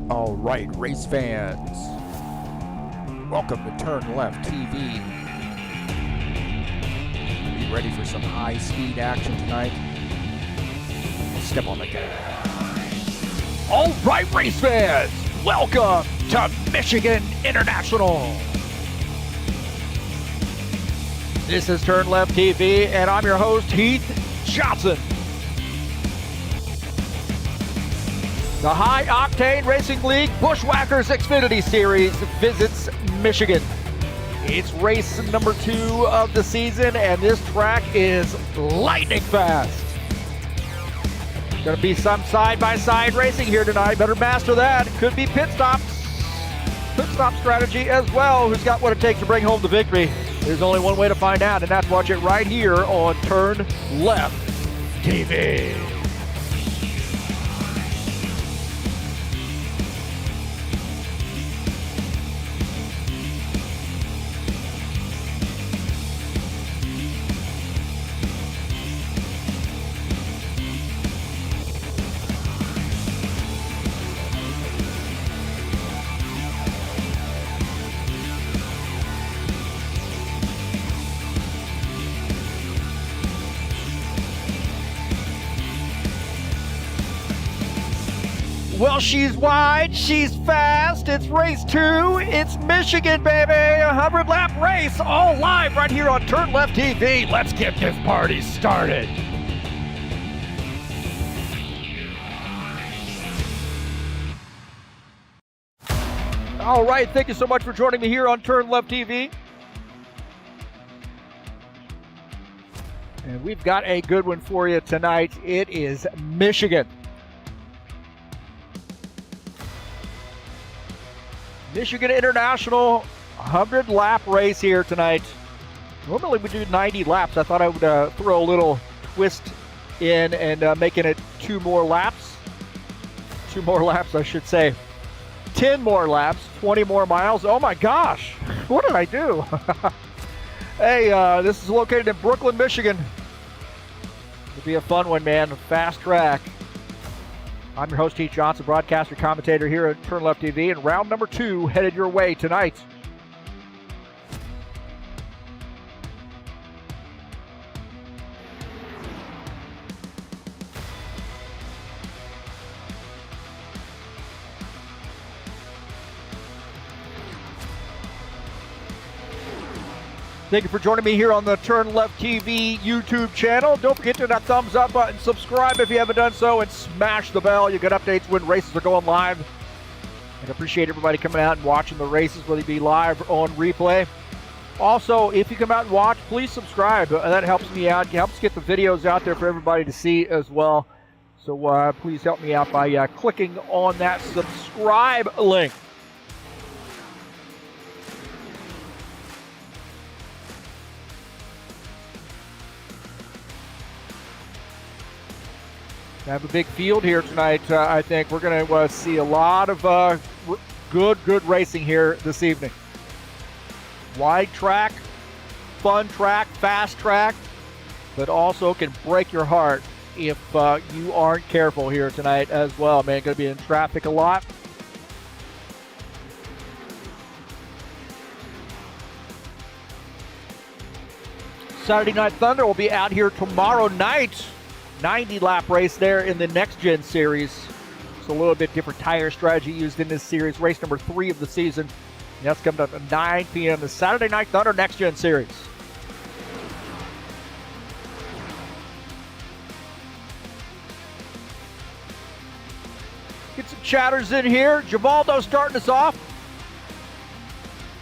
All right, race fans, welcome to TurnLeftTV. Be ready for some high-speed action tonight. Step on the gas. All right, race fans, welcome to Michigan International. This is TurnLeftTV, and I'm your host, Heath Johnson. The High Octane Racing League Buschwackers Xfinity Series visits Michigan. It's race number 2 of the season, and this track is lightning fast. Gonna be some side-by-side racing here tonight. Better master that. Could be pit stop strategy as well. Who's got what it takes to bring home the victory? There's only one way to find out, and that's watch it right here on TurnLeftTV. Well, she's wide, she's fast, it's race 2, it's Michigan, baby, a 100-lap race, all live right here on TurnLeftTV. Let's get this party started. All right, thank you so much for joining me here on TurnLeftTV. And we've got a good one for you tonight. It is Michigan. Michigan International 100-lap race here tonight. Normally we do 90 laps. I thought I would throw a little twist in and making it 2 more laps. 2 more laps, I should say. 10 more laps, 20 more miles. Oh my gosh, what did I do? Hey, this is located in Brooklyn, Michigan. It'll be a fun one, man. Fast track. I'm your host, Heath Johnson, broadcaster, commentator here at TurnLeftTV, and round number 2 headed your way tonight. Thank you for joining me here on the TurnLeftTV YouTube channel. Don't forget to hit that thumbs up button, subscribe if you haven't done so, and smash the bell. You get updates when races are going live. I appreciate everybody coming out and watching the races, whether it be live or on replay. Also, if you come out and watch, please subscribe. That helps me out. It helps get the videos out there for everybody to see as well. So please help me out by clicking on that subscribe link. We have a big field here tonight. I think we're going to see a lot of good racing here this evening. Wide track, fun track, fast track, but also can break your heart if you aren't careful here tonight as well. Man, going to be in traffic a lot. Saturday Night Thunder will be out here tomorrow night. 90-lap race there in the Next Gen Series. It's a little bit different tire strategy used in this series. Race number 3 of the season. And that's coming up at 9 p.m. The Saturday Night Thunder Next Gen Series. Get some chatters in here. Givaldo starting us off.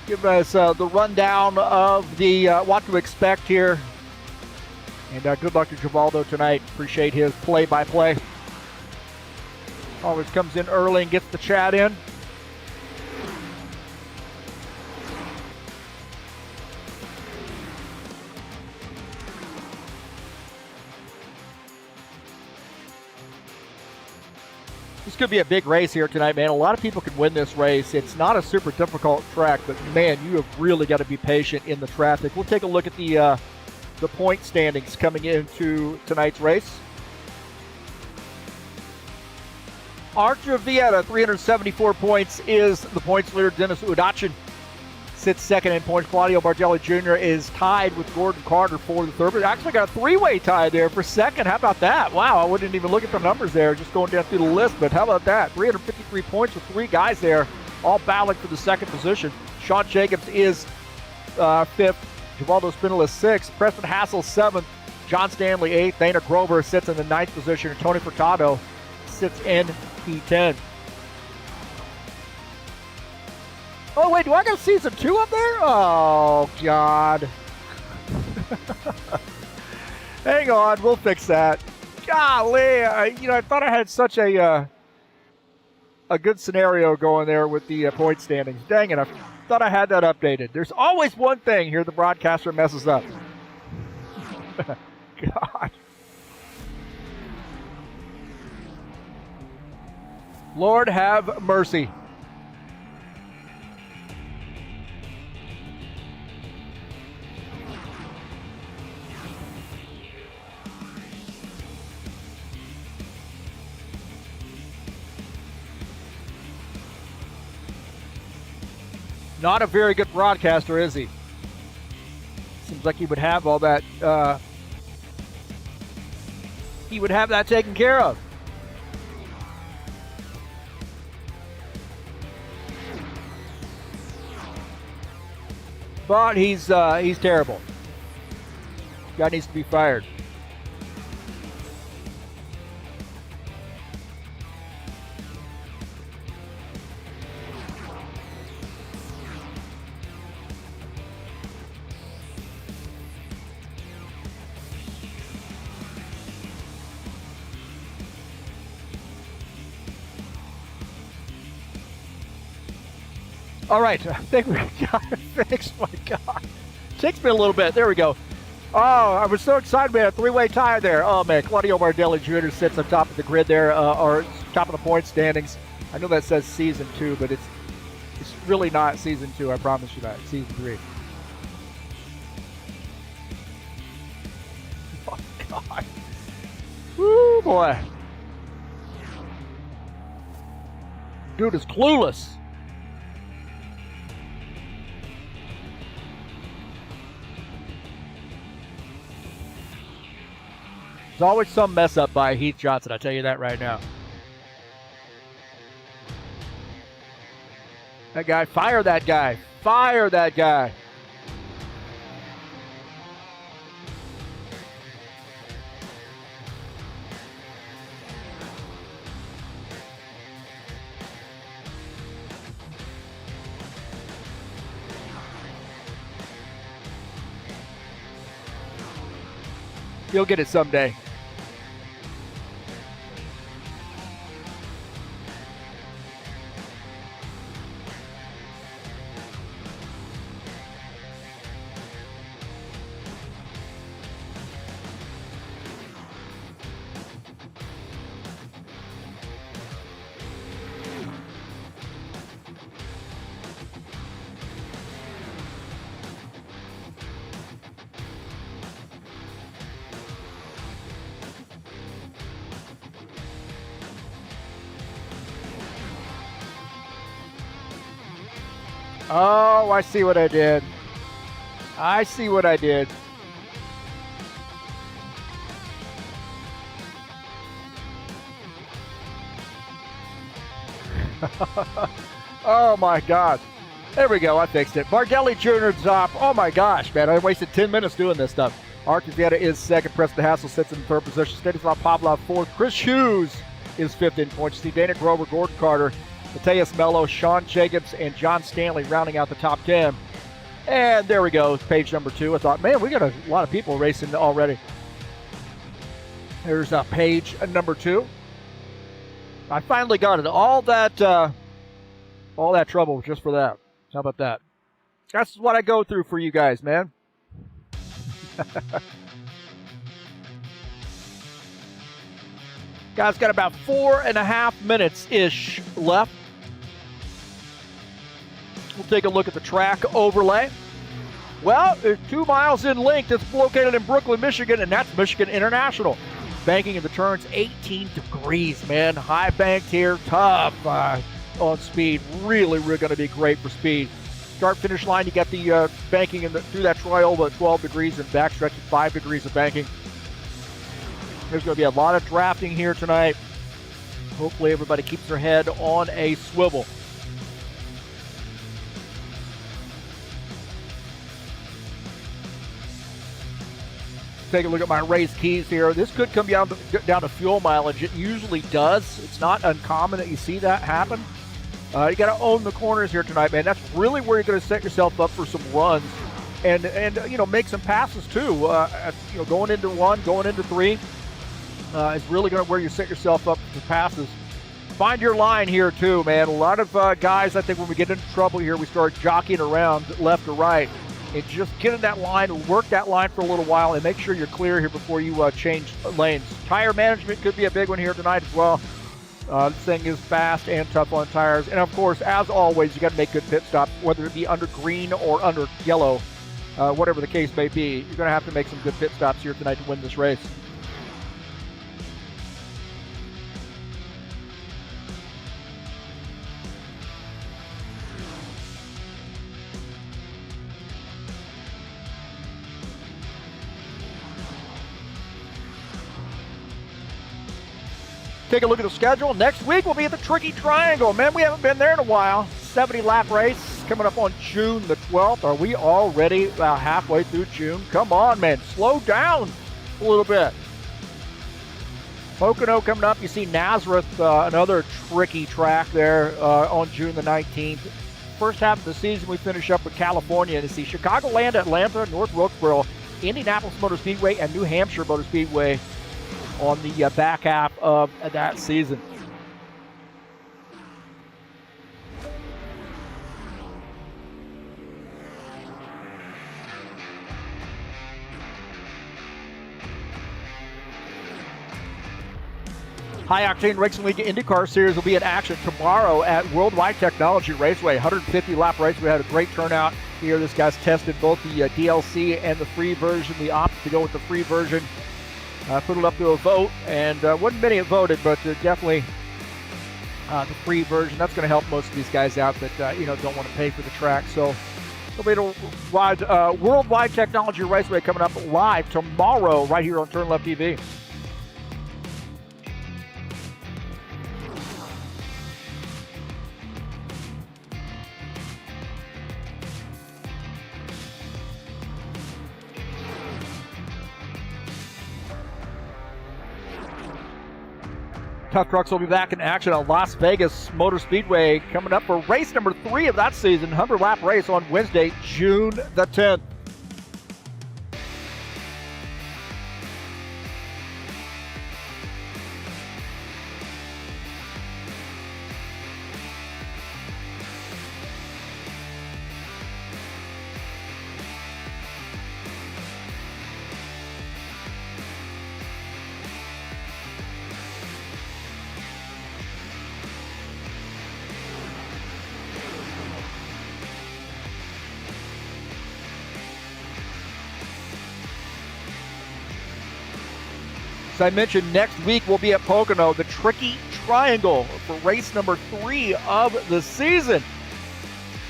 Give us the rundown of the what to expect here. And good luck to Givaldo tonight. Appreciate his play-by-play. Always comes in early and gets the chat in. This could be a big race here tonight, man. A lot of people can win this race. It's not a super difficult track, but man, you have really got to be patient in the traffic. We'll take a look at the point standings coming into tonight's race. Archer Vieta, 374 points, is the points leader. Dennis Udachin sits second in points. Claudio Bargelli Jr. is tied with Gordon Carter for the third. But actually got a three-way tie there for second. How about that? Wow, I wouldn't even look at the numbers there, just going down through the list. But how about that? 353 points with three guys there, all battling for the second position. Sean Jacobs is fifth. Givaldo Spinola sixth. Preston Hassel seventh. John Stanley eighth. Dana Grover sits in the ninth position. And Tony Furtado sits in P10. Oh, wait, do I got season 2 up there? Oh, God. Hang on, we'll fix that. Golly, I thought I had such a good scenario going there with the point standings. Dang it, I thought I had that updated. There's always one thing here the broadcaster messes up. God. Lord have mercy. Not a very good broadcaster, is he? Seems like he would have all that. He would have that taken care of. But he's terrible. Guy needs to be fired. All right, I think we got it fixed. My God. Takes me a little bit. There we go. Oh, I was so excited. We had a three-way tie there. Oh, man. Claudio Bardelli Jr. sits on top of the grid there, or top of the point standings. I know that says season 2, but it's really not season 2. I promise you that. It's season 3. Oh, God. Woo, boy. Dude is clueless. There's always some mess up by Heath Johnson, I tell you that right now. That guy, fire that guy. Fire that guy. You'll get it someday. Oh, I see what I did. I see what I did. Oh my God. There we go, I fixed it. Bargelli Jr. top. Oh my gosh, man, I wasted 10 minutes doing this stuff. Archer Vieta is second. Preston Hassel sits in the third position. Stanislav Pavlov fourth. Chris Hughes is fifth in points. See Dana Grover, Gordon Carter, Mateus Mello, Sean Jacobs, and John Stanley rounding out the top 10. And there we go, page number 2. I thought, man, we got a lot of people racing already. There's page number 2. I finally got it. All that trouble just for that. How about that? That's what I go through for you guys, man. Guys, got about 4.5 minutes-ish left. We'll take a look at the track overlay. Well, it's 2 miles in length. It's located in Brooklyn, Michigan, and that's Michigan International. Banking in the turns, 18 degrees, man. High banked here, tough on speed. Really going to be great for speed. Start finish line, you got the banking through that trail, but 12 degrees, and backstretch at 5 degrees of banking. There's going to be a lot of drafting here tonight. Hopefully everybody keeps their head on a swivel. Take a look at my race keys here. This could come down to fuel mileage. It usually does. It's not uncommon that you see that happen. You got to own the corners here tonight, man. That's really where you're going to set yourself up for some runs, and make some passes too. Going into 1, going into 3 is really going to where you set yourself up for passes. Find your line here too, man. A lot of guys, I think, when we get into trouble here, we start jockeying around left or right, and just get in that line, work that line for a little while, and make sure you're clear here before you change lanes. Tire management could be a big one here tonight as well. This thing is fast and tough on tires. And, of course, as always, you got to make good pit stops, whether it be under green or under yellow, whatever the case may be. You're going to have to make some good pit stops here tonight to win this race. Take a look at the schedule. Next week we'll be at the Tricky Triangle. Man, we haven't been there in a while. 70-lap race coming up on June the 12th. Are we already about halfway through June? Come on, man. Slow down a little bit. Pocono coming up. You see Nazareth, another tricky track there on June the 19th. First half of the season we finish up with California. And you see Chicagoland, Atlanta, North Wilkesboro, Indianapolis Motor Speedway, and New Hampshire Motor Speedway on the back half of that season. High Octane Racing League IndyCar Series will be in action tomorrow at Worldwide Technology Raceway. 150-lap race. We had a great turnout here. This guy's tested both the DLC and the free version. We opted to go with the free version. Put it up to a vote, and wasn't many that voted, but definitely the free version. That's going to help most of these guys out that don't want to pay for the track. So there'll be a Worldwide Technology Raceway coming up live tomorrow right here on TurnLeftTV. Tough Trucks will be back in action at Las Vegas Motor Speedway coming up for race number 3 of that season, 100-lap race on Wednesday, June the 10th. As I mentioned, next week we'll be at Pocono, the Tricky Triangle, for race number 3 of the season.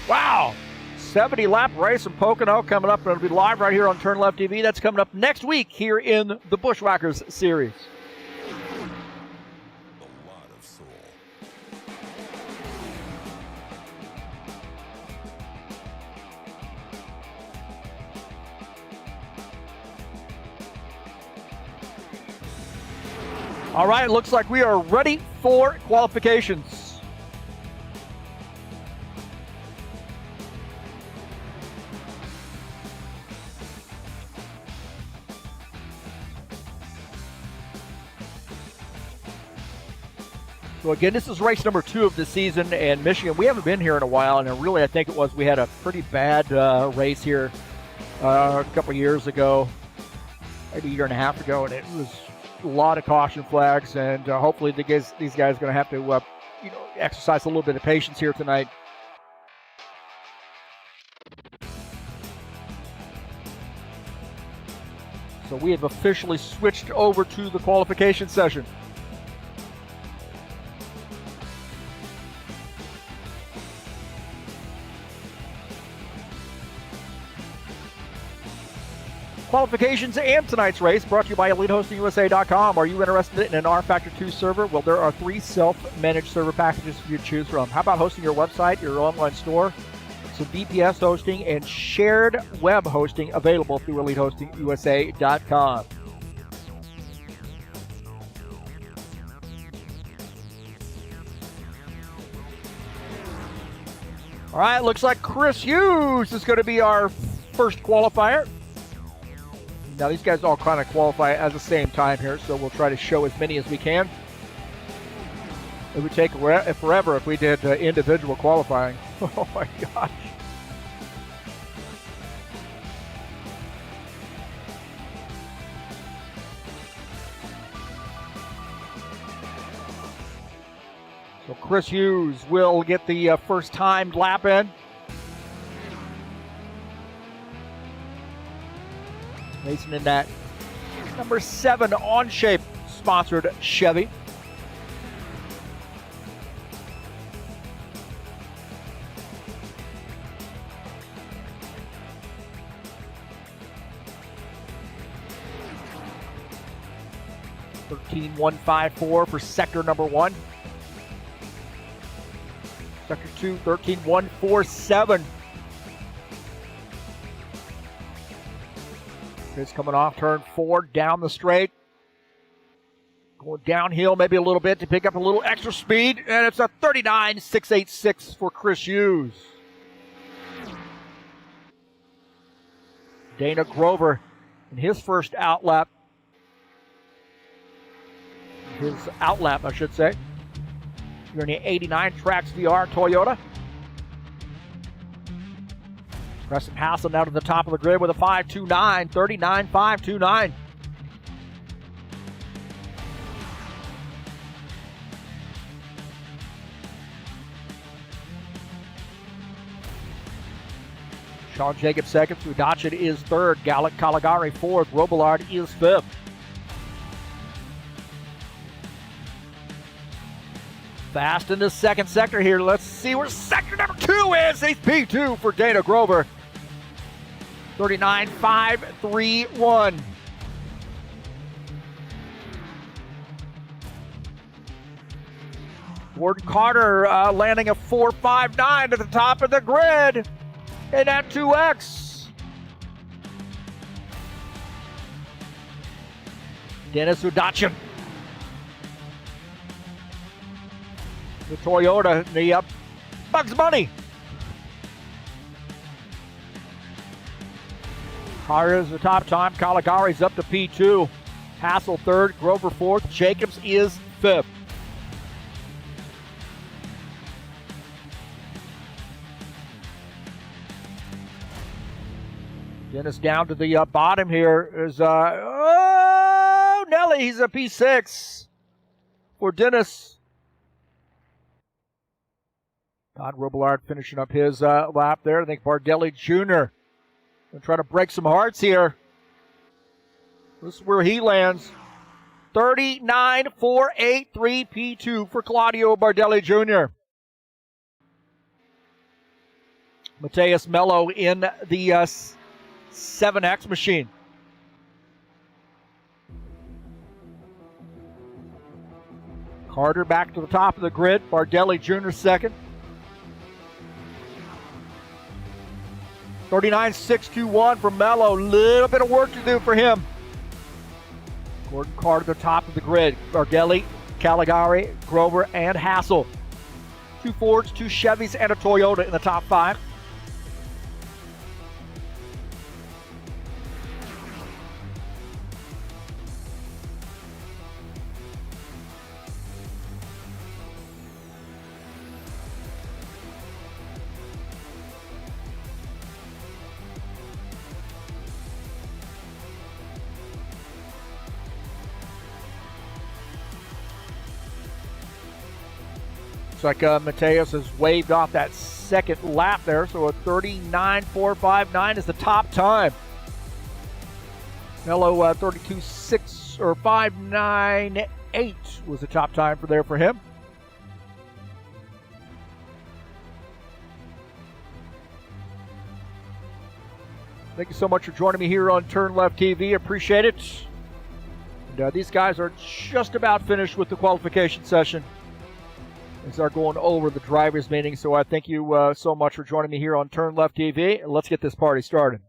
Wow! 70-lap race in Pocono coming up. It'll be live right here on TurnLeftTV. That's coming up next week here in the Buschwackers Series. All right, looks like we are ready for qualifications. So again, this is race number 2 of the season, and Michigan, we haven't been here in a while, and really I think it was we had a pretty bad race here a couple years ago, maybe a year and a half ago, and it was a lot of caution flags, and hopefully these guys are going to have to exercise a little bit of patience here tonight. So we have officially switched over to the qualification session. Qualifications and tonight's race brought to you by EliteHostingUSA.com. Are you interested in an rFactor 2 server? Well, there are 3 self-managed server packages for you to choose from. How about hosting your website, your online store? Some VPS hosting and shared web hosting available through EliteHostingUSA.com. All right, looks like Chris Hughes is going to be our first qualifier. Now, these guys all kind of qualify at the same time here, so we'll try to show as many as we can. It would take forever if we did individual qualifying. Oh my gosh. So Chris Hughes will get the first timed lap in. Racing in that number 7 On Shape sponsored Chevy. $13,154 for sector number 1. Sector 2, $13,147. Chris coming off turn 4 down the straight. Going downhill maybe a little bit to pick up a little extra speed. And it's a 39,686 for Chris Hughes. Dana Grover in his first outlap. His outlap, I should say. You're in the 89 Tracks VR Toyota. Preston Hassel now to the top of the grid with a 5.29, 39.529. Sean Jacobs second, Udachin is third, Caligari fourth, Robillard is fifth. Fast in the second sector here. Let's see where sector number 2 is. He's P2 for Dana Grover. 39.531. Gordon Carter landing a 4.59 at the top of the grid. And that 2X. Dennis Udachin. The Toyota, the Bugs Bunny. Carter's the top time. Caligari's up to P2. Hassel third, Grover fourth. Jacobs is fifth. Dennis down to the bottom here is Nelly. He's a P6 for Dennis. Todd Robillard finishing up his lap there. I think Bardelli Jr. going to try to break some hearts here. This is where he lands. 39.483 P2 for Claudio Bardelli Jr. Mateus Mello in the 7X machine. Carter back to the top of the grid. Bardelli Jr. second. 39.621 for Mello. Little bit of work to do for him. Gordon Carter at the top of the grid. Bardelli, Caligari, Grover, and Hassel. 2 Fords, 2 Chevys, and a Toyota in the top 5. Looks like Mateus has waved off that second lap there, so a 39.459 is the top time. Mello 32.6 or 5.98 was the top time for him. Thank you so much for joining me here on TurnLeftTV. Appreciate it. And these guys are just about finished with the qualification session. They start going over the drivers' meeting. So I thank you so much for joining me here on TurnLeftTV. Let's get this party started.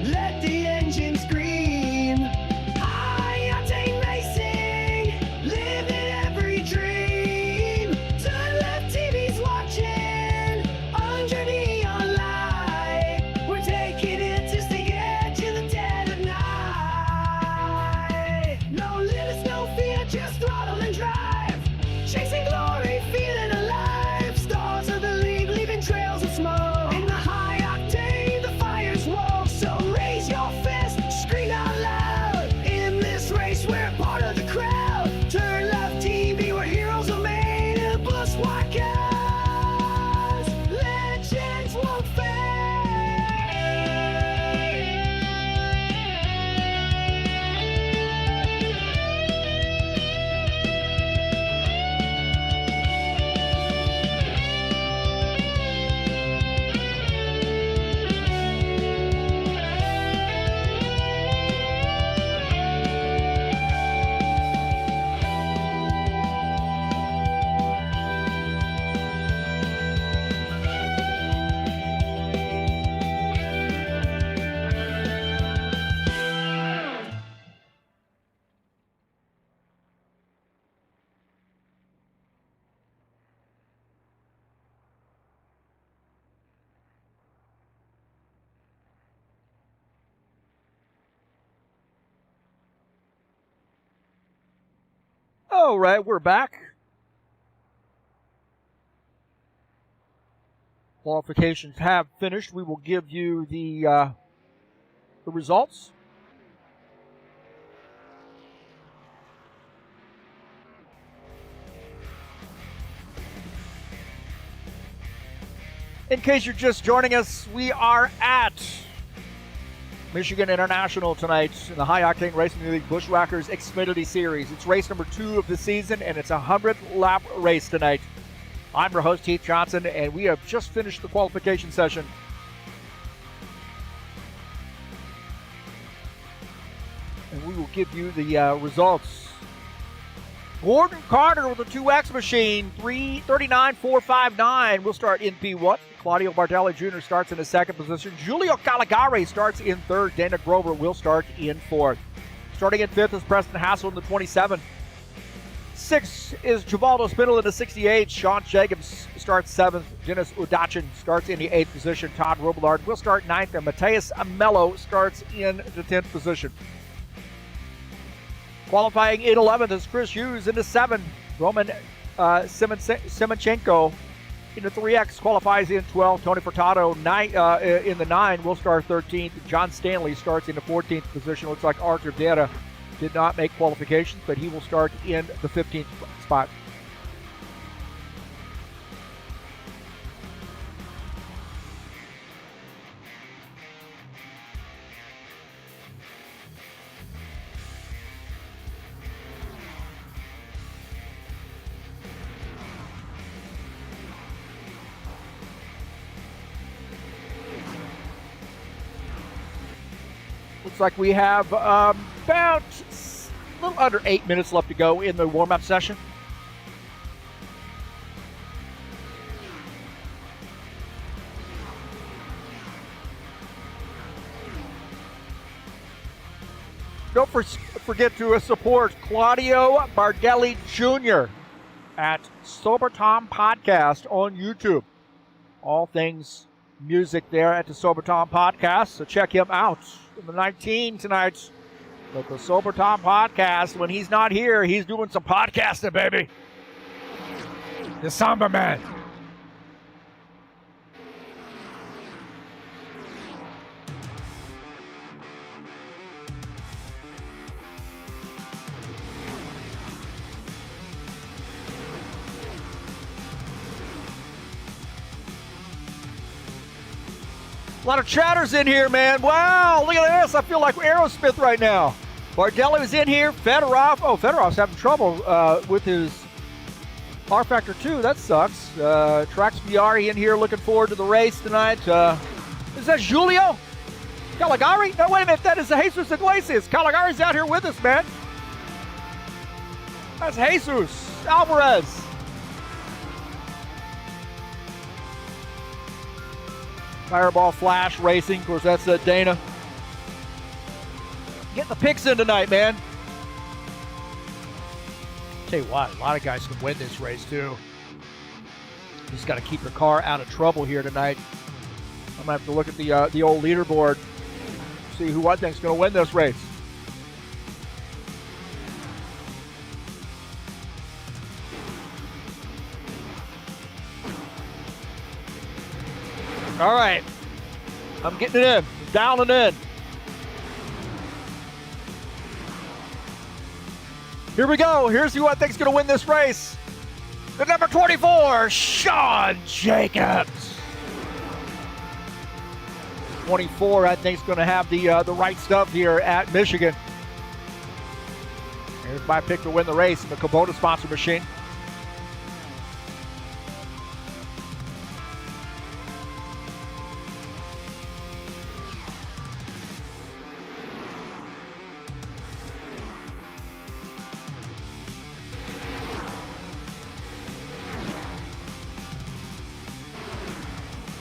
Let All right, we're back. Qualifications have finished. We will give you the results. In case you're just joining us, we are at Michigan International tonight in the High Octane Racing League Buschwackers Xfinity Series. It's race number 2 of the season, and it's a 100-lap race tonight. I'm your host, Heath Johnson, and we have just finished the qualification session. And we will give you the results. Gordon Carter with a 2X machine, 3:39.459. We'll start in P1. Claudio Bardelli Jr. starts in the 2nd position. Giulio Caligari starts in 3rd. Dana Grover will start in 4th. Starting in 5th is Preston Hassel in the 27. 6th is Givaldo Spindle in the 68. Sean Jacobs starts 7th. Dennis Udachin starts in the 8th position. Todd Robillard will start 9th. And Mateus Amello starts in the 10th position. Qualifying in 11th is Chris Hughes in the 7. Roman Simonchenko in the 3X qualifies in 12. Tony Furtado in the 9 will start 13th. John Stanley starts in the 14th position. Looks like Arthur Data did not make qualifications, but he will start in the 15th spot. Looks like we have about a little under 8 minutes left to go in the warm-up session. Don't forget to support Claudio Bardelli Jr. at Sober Tom Podcast on YouTube. All things music there at the Sober Tom Podcast, so check him out. Number 19 tonight with the Sober Tom Podcast. When he's not here, he's doing some podcasting, baby. The Samba Man. A lot of chatters in here, man. Wow, look at this. I feel like Aerosmith right now. Bardelli was in here. Fedorov. Oh, Fedorov's having trouble with his rFactor 2. That sucks. Trax Biari in here looking forward to the race tonight. Is that Giulio Caligari? No, wait a minute. That is Jesus Iglesias. Caligari's out here with us, man. That's Jesus Alvarez. Fireball Flash Racing. Of course, that's Dana. Get the picks in tonight, man. Tell you what, a lot of guys can win this race, too. You just got to keep your car out of trouble here tonight. I'm going to have to look at the old leaderboard, see who I think is going to win this race. All right, I'm getting it in, dialing it in. Here we go. Here's who I think is going to win this race. The number 24, Sean Jacobs. 24, I think, is going to have the right stuff here at Michigan. Here's my pick to win the race in the Kubota sponsor machine.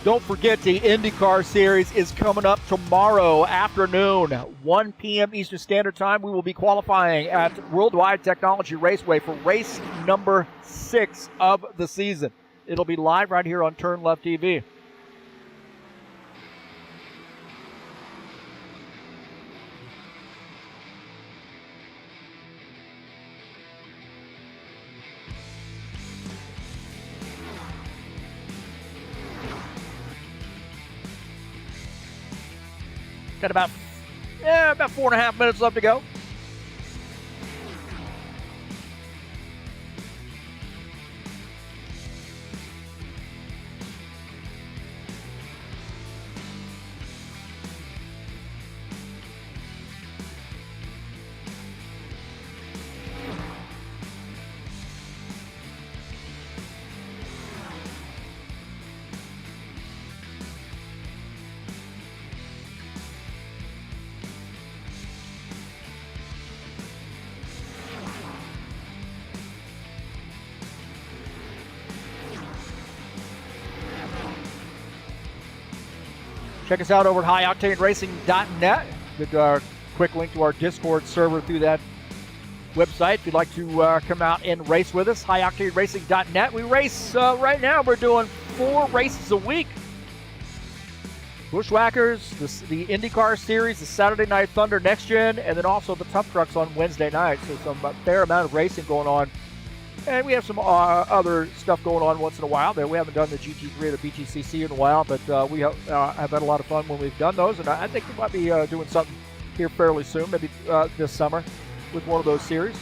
Don't forget the IndyCar Series is coming up tomorrow afternoon, 1 p.m. Eastern Standard Time. We will be qualifying at Worldwide Technology Raceway for race number 6 of the season. It'll be live right here on TurnLeftTV. Got about 4.5 minutes left to go. Check us out over at highoctaneracing.net. Good quick link to our Discord server through that website if you'd like to come out and race with us. highoctaneracing.net. We race right now. We're doing 4 races a week. Buschwackers, the IndyCar Series, the Saturday Night Thunder Next Gen, and then also the Tough Trucks on Wednesday night. So some fair amount of racing going on. And we have some other stuff going on once in a while. We haven't done the GT3 or the BTCC in a while, but we have had a lot of fun when we've done those. And I think we might be doing something here fairly soon, maybe this summer, with one of those series.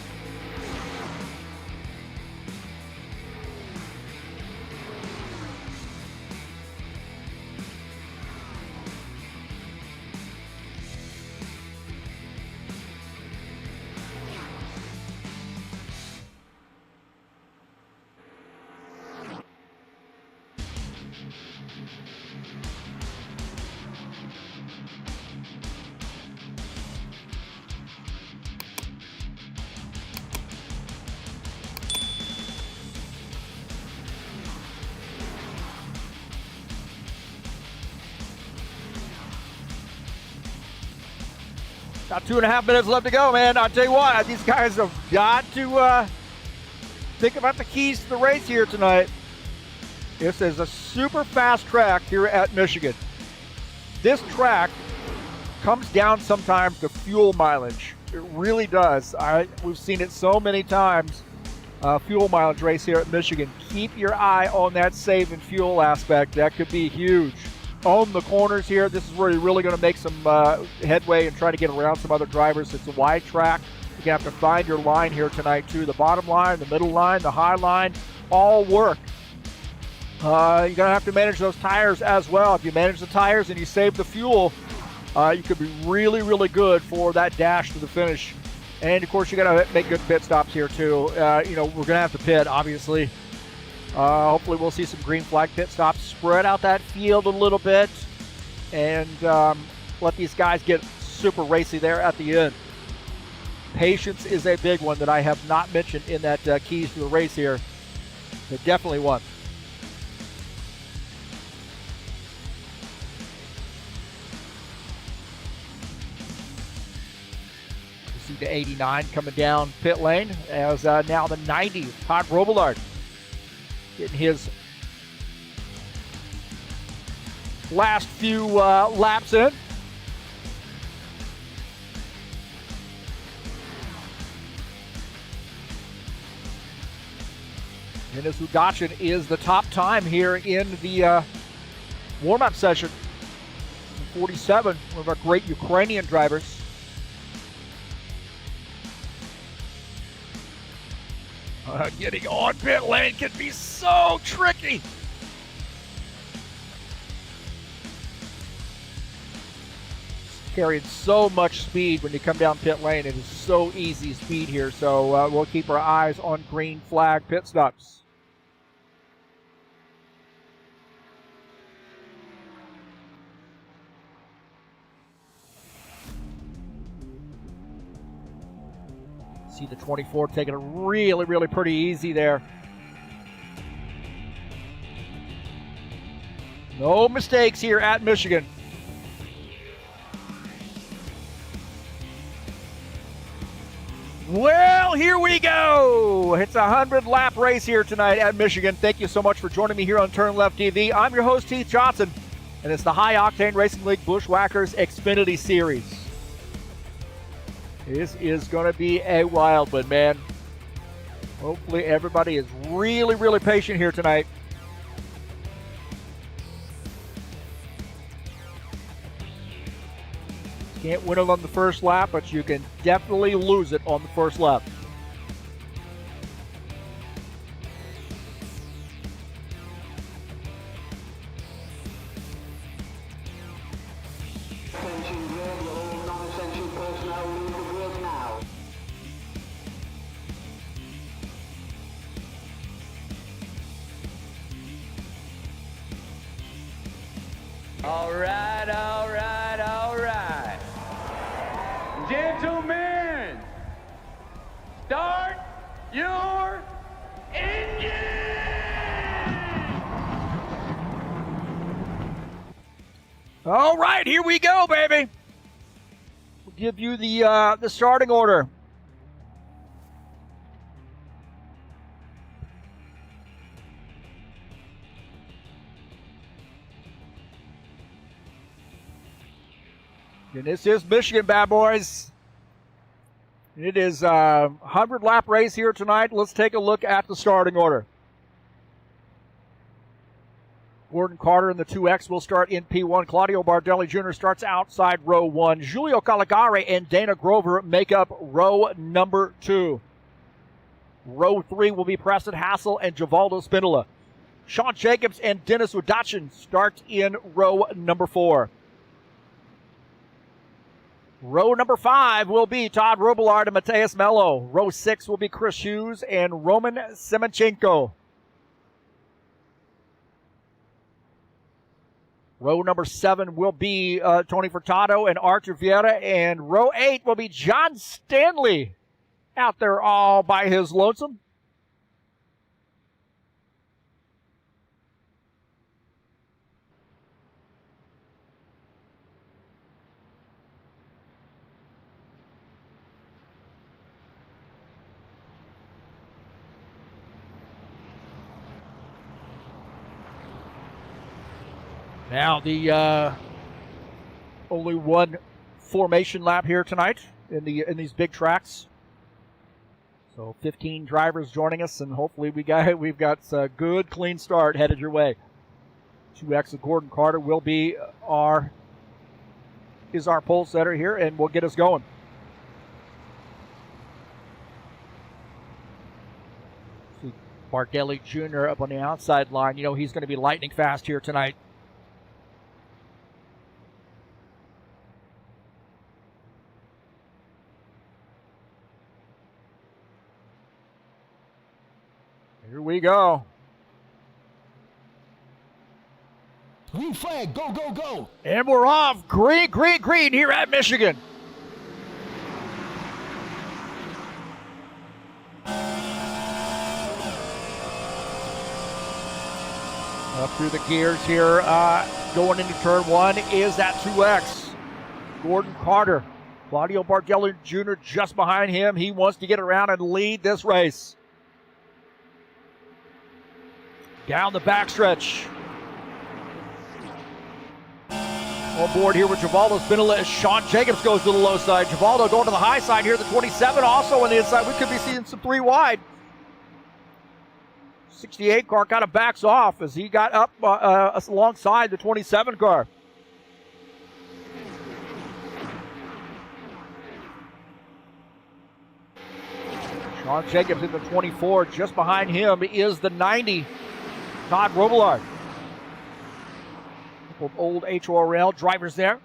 About 2.5 minutes left to go, man. I'll tell you what, these guys have got to think about the keys to the race here tonight. This is a super fast track here at Michigan. This track comes down sometimes to fuel mileage. It really does. We've seen it so many times. Fuel mileage race here at Michigan. Keep your eye on that save and fuel aspect. That could be huge. On the corners here, this is where you're really going to make some headway and try to get around some other drivers. It's a wide track. You're going to have to find your line here tonight, too. The bottom line, the middle line, the high line, all work. You're going to have to manage those tires as well. If you manage the tires and you save the fuel, you could be really, really good for that dash to the finish. And, of course, you got to make good pit stops here, too. We're going to have to pit, obviously. Hopefully we'll see some green flag pit stops, spread out that field a little bit, and let these guys get super racy there at the end. Patience is a big one that I have not mentioned in that keys to the race here. But definitely one. You see the 89 coming down pit lane as now the 90, Todd Robillard, getting his last few laps in. Dennis Udachin is the top time here in the warm-up session. 47, one of our great Ukrainian drivers. Getting on pit lane can be so tricky. Carrying so much speed when you come down pit lane. It is so easy speed here, so we'll keep our eyes on green flag pit stops. See the 24 taking it really, really pretty easy there. No mistakes here at Michigan. Well, here we go. It's a 100-lap race here tonight at Michigan. Thank you so much for joining me here on TurnLeftTV. I'm your host, Heath Johnson, and it's the High Octane Racing League Buschwackers Xfinity Series. This is going to be a wild one, man. Hopefully everybody is really, really patient here tonight. Can't win it on the first lap, but you can definitely lose it on the first lap. All right, all right, all right. Gentlemen, start your engine! All right, here we go, baby. We'll give you the starting order. And this is Michigan, bad boys. It is a 100-lap race here tonight. Let's take a look at the starting order. Gordon Carter in the 2X will start in P1. Claudio Bardelli Jr. starts outside row 1. Giulio Caligari and Dana Grover make up row number 2. Row 3 will be Preston Hassel and Givaldo Spindola. Sean Jacobs and Dennis Udachin start in row number 4. Row number 5 will be Todd Robillard and Mateus Mello. Row 6 will be Chris Hughes and Roman Semenchenko. Row number 7 will be Tony Furtado and Artur Vieira. And row 8 will be John Stanley out there all by his lonesome. Now the only one formation lap here tonight in these big tracks. So 15 drivers joining us, and hopefully we've got a good clean start headed your way. 2X of Gordon Carter will be our pole setter here, and will get us going. See Bardelli Jr. up on the outside line. You know he's going to be lightning fast here tonight. Here we go. Green flag, go, go, go. And we're off. Green, green, green here at Michigan. Up through the gears here. Going into turn 1 is that 2X. Gordon Carter. Claudio Bardelli Jr. just behind him. He wants to get around and lead this race. Down the backstretch. On board here with Givaldo Spindola as Sean Jacobs goes to the low side. Givaldo going to the high side here, the 27 also on the inside. We could be seeing some 3 wide. 68 car kind of backs off as he got up alongside the 27 car. Sean Jacobs in the 24. Just behind him is the 90. Todd Robillard. Old HORL drivers there.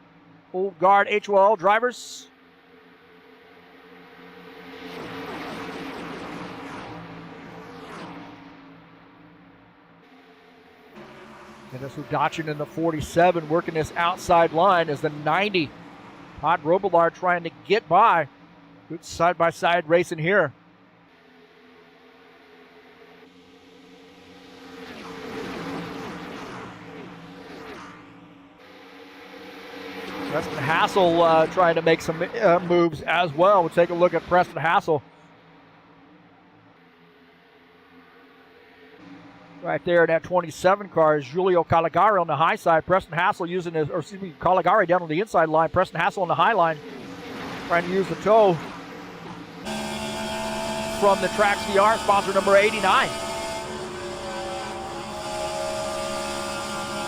Old guard HORL drivers. Dennis Udachin in the 47 working this outside line as the 90. Todd Robillard trying to get by. Good side-by-side racing here. Preston Hassel trying to make some moves as well. We'll take a look at Preston Hassel. Right there in that 27 car is Giulio Caligari on the high side. Preston Hassel using his, or excuse me, Caligari down on the inside line. Preston Hassel on the high line. Trying to use the toe from the Trax VR, sponsor number 89.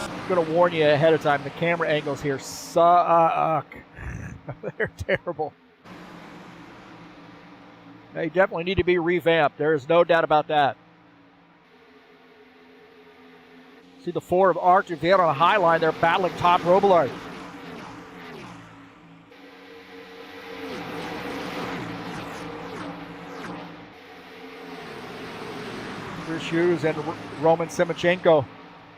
I'm going to warn you ahead of time, the camera angles here suck. They're terrible. They definitely need to be revamped. There is no doubt about that. See the four of Arch and Viet on a high line. They're battling top Robillard. Chris Hughes and Roman Semachenko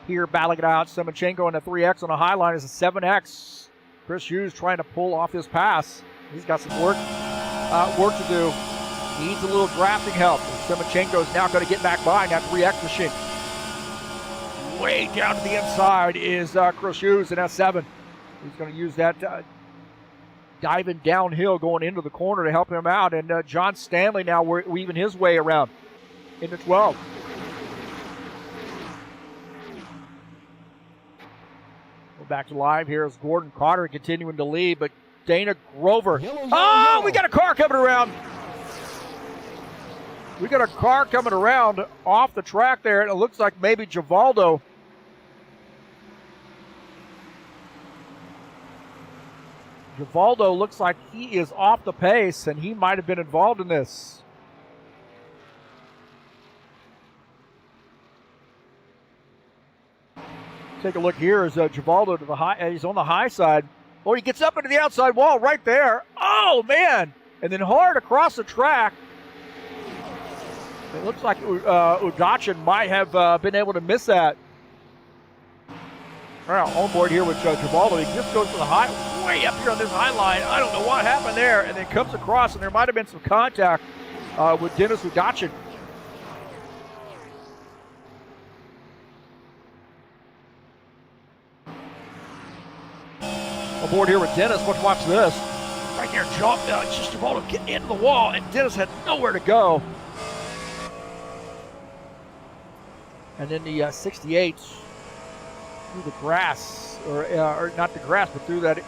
here battling it out. Semachenko in a 3X on a high line is a 7X. Chris Hughes trying to pull off his pass. He's got some work to do. He needs a little drafting help. Semachenko is now going to get back behind that 3X machine. Way down to the inside is Chris Hughes in S7. He's going to use that diving downhill going into the corner to help him out. And John Stanley now weaving his way around into 12. Go back to live here as Gordon Carter continuing to lead, but Dana Grover. Oh, we got a car coming around. We got a car coming around off the track there, and it looks like maybe Givaldo. Givaldo looks like he is off the pace, and he might have been involved in this. Take a look here as Givaldo to the high. He's on the high side. Oh, he gets up into the outside wall right there. Oh, man. And then hard across the track. It looks like Udachin might have been able to miss that. All right, on board here with Givaldo. He just goes to the high, way up here on this high line. I don't know what happened there. And then comes across, and there might have been some contact with Dennis Udachin. Aboard here with Dennis. Watch this. Right there, it's just Givaldo getting into the wall, and Dennis had nowhere to go. And then the 68 through the grass, or not the grass, but through that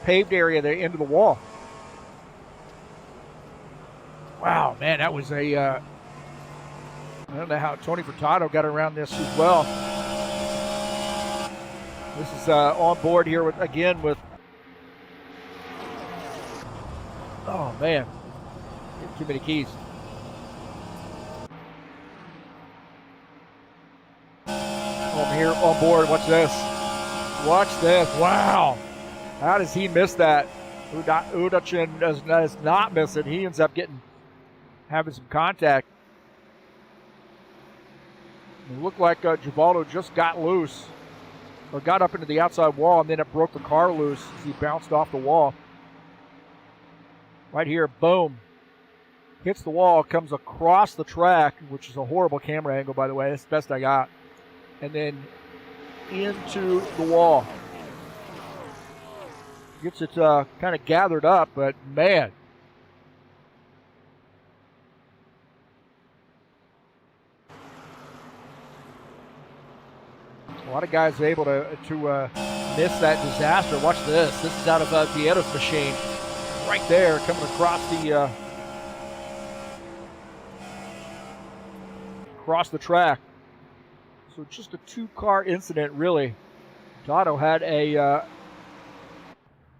paved area there into the wall. Wow, man, that was a, I don't know how Tony Furtado got around this as well. This is on board here with, oh man, too many keys. Over here on board, watch this. Watch this, wow. How does he miss that? Udachin does not miss it. He ends up having some contact. It looked like Givaldo just got loose, or got up into the outside wall, and then it broke the car loose as he bounced off the wall. Right here, boom. Hits the wall, comes across the track, which is a horrible camera angle, by the way. That's the best I got. And then into the wall. Gets it kind of gathered up, but man. A lot of guys are able to miss that disaster. Watch this. This is out of Vieta's machine. Right there, coming across the track. So just a two-car incident, really. Dotto had a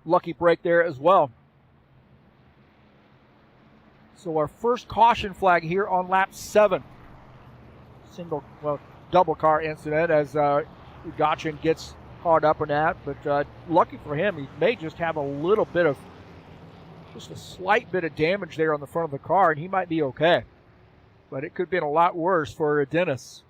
lucky break there as well. So our first caution flag here on lap 7. Double car incident as Udachin gets caught up in that. But lucky for him, he may just have just a slight bit of damage there on the front of the car, and he might be okay. But it could have been a lot worse for Dennis.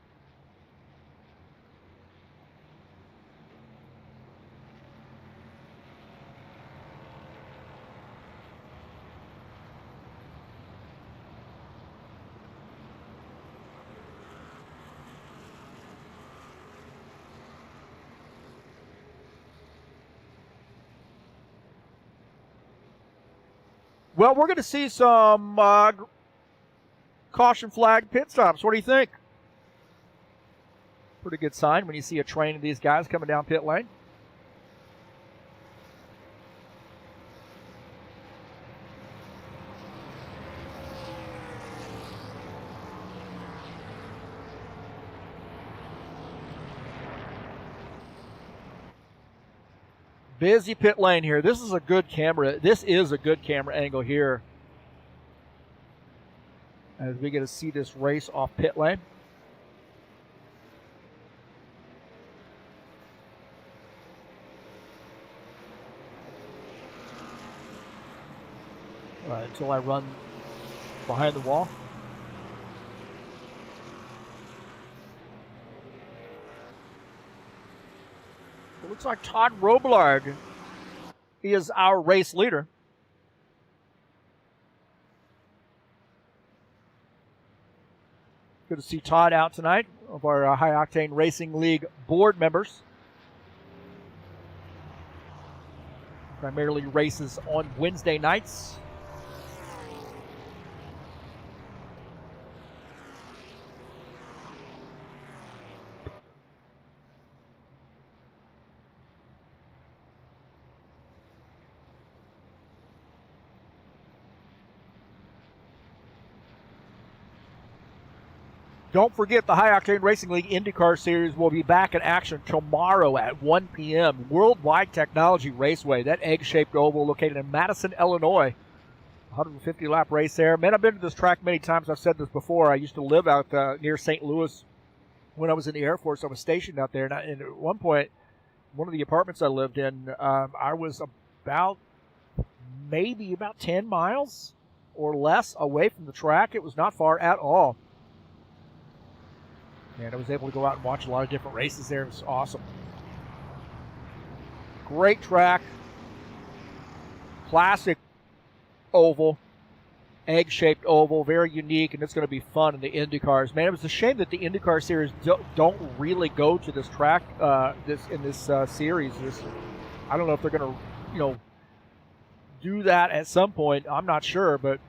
Well, we're going to see some caution flag pit stops. What do you think? Pretty good sign when you see a train of these guys coming down pit lane. Busy pit lane here. This is a good camera. This is a good camera angle here as we get to see this race off pit lane. Until I run behind the wall. It looks like Todd Robillard is our race leader. Good to see Todd out tonight, of our High Octane Racing League board members. Primarily races on Wednesday nights. Don't forget the High Octane Racing League IndyCar Series will be back in action tomorrow at 1 p.m. Worldwide Technology Raceway, that egg-shaped oval located in Madison, Illinois. 150-lap race there. Man, I've been to this track many times. I've said this before. I used to live out near St. Louis when I was in the Air Force. I was stationed out there. And at one point, one of the apartments I lived in, I was maybe about 10 miles or less away from the track. It was not far at all. And I was able to go out and watch a lot of different races there. It was awesome. Great track. Classic oval. Egg-shaped oval. Very unique, and it's going to be fun in the IndyCars. Man, it was a shame that the IndyCar Series don't really go to this track in this series. I don't know if they're going to, do that at some point. I'm not sure, but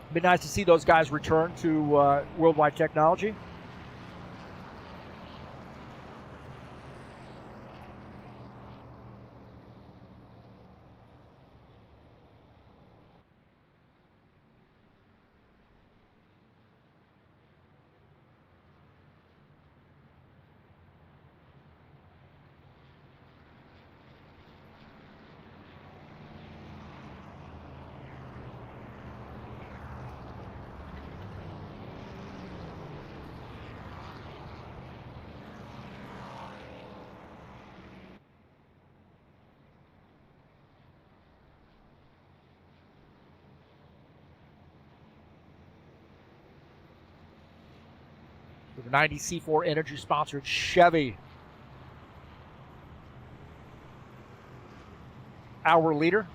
it'd be nice to see those guys return to Worldwide Technology. The 90 C4 Energy sponsored Chevy. Our leader.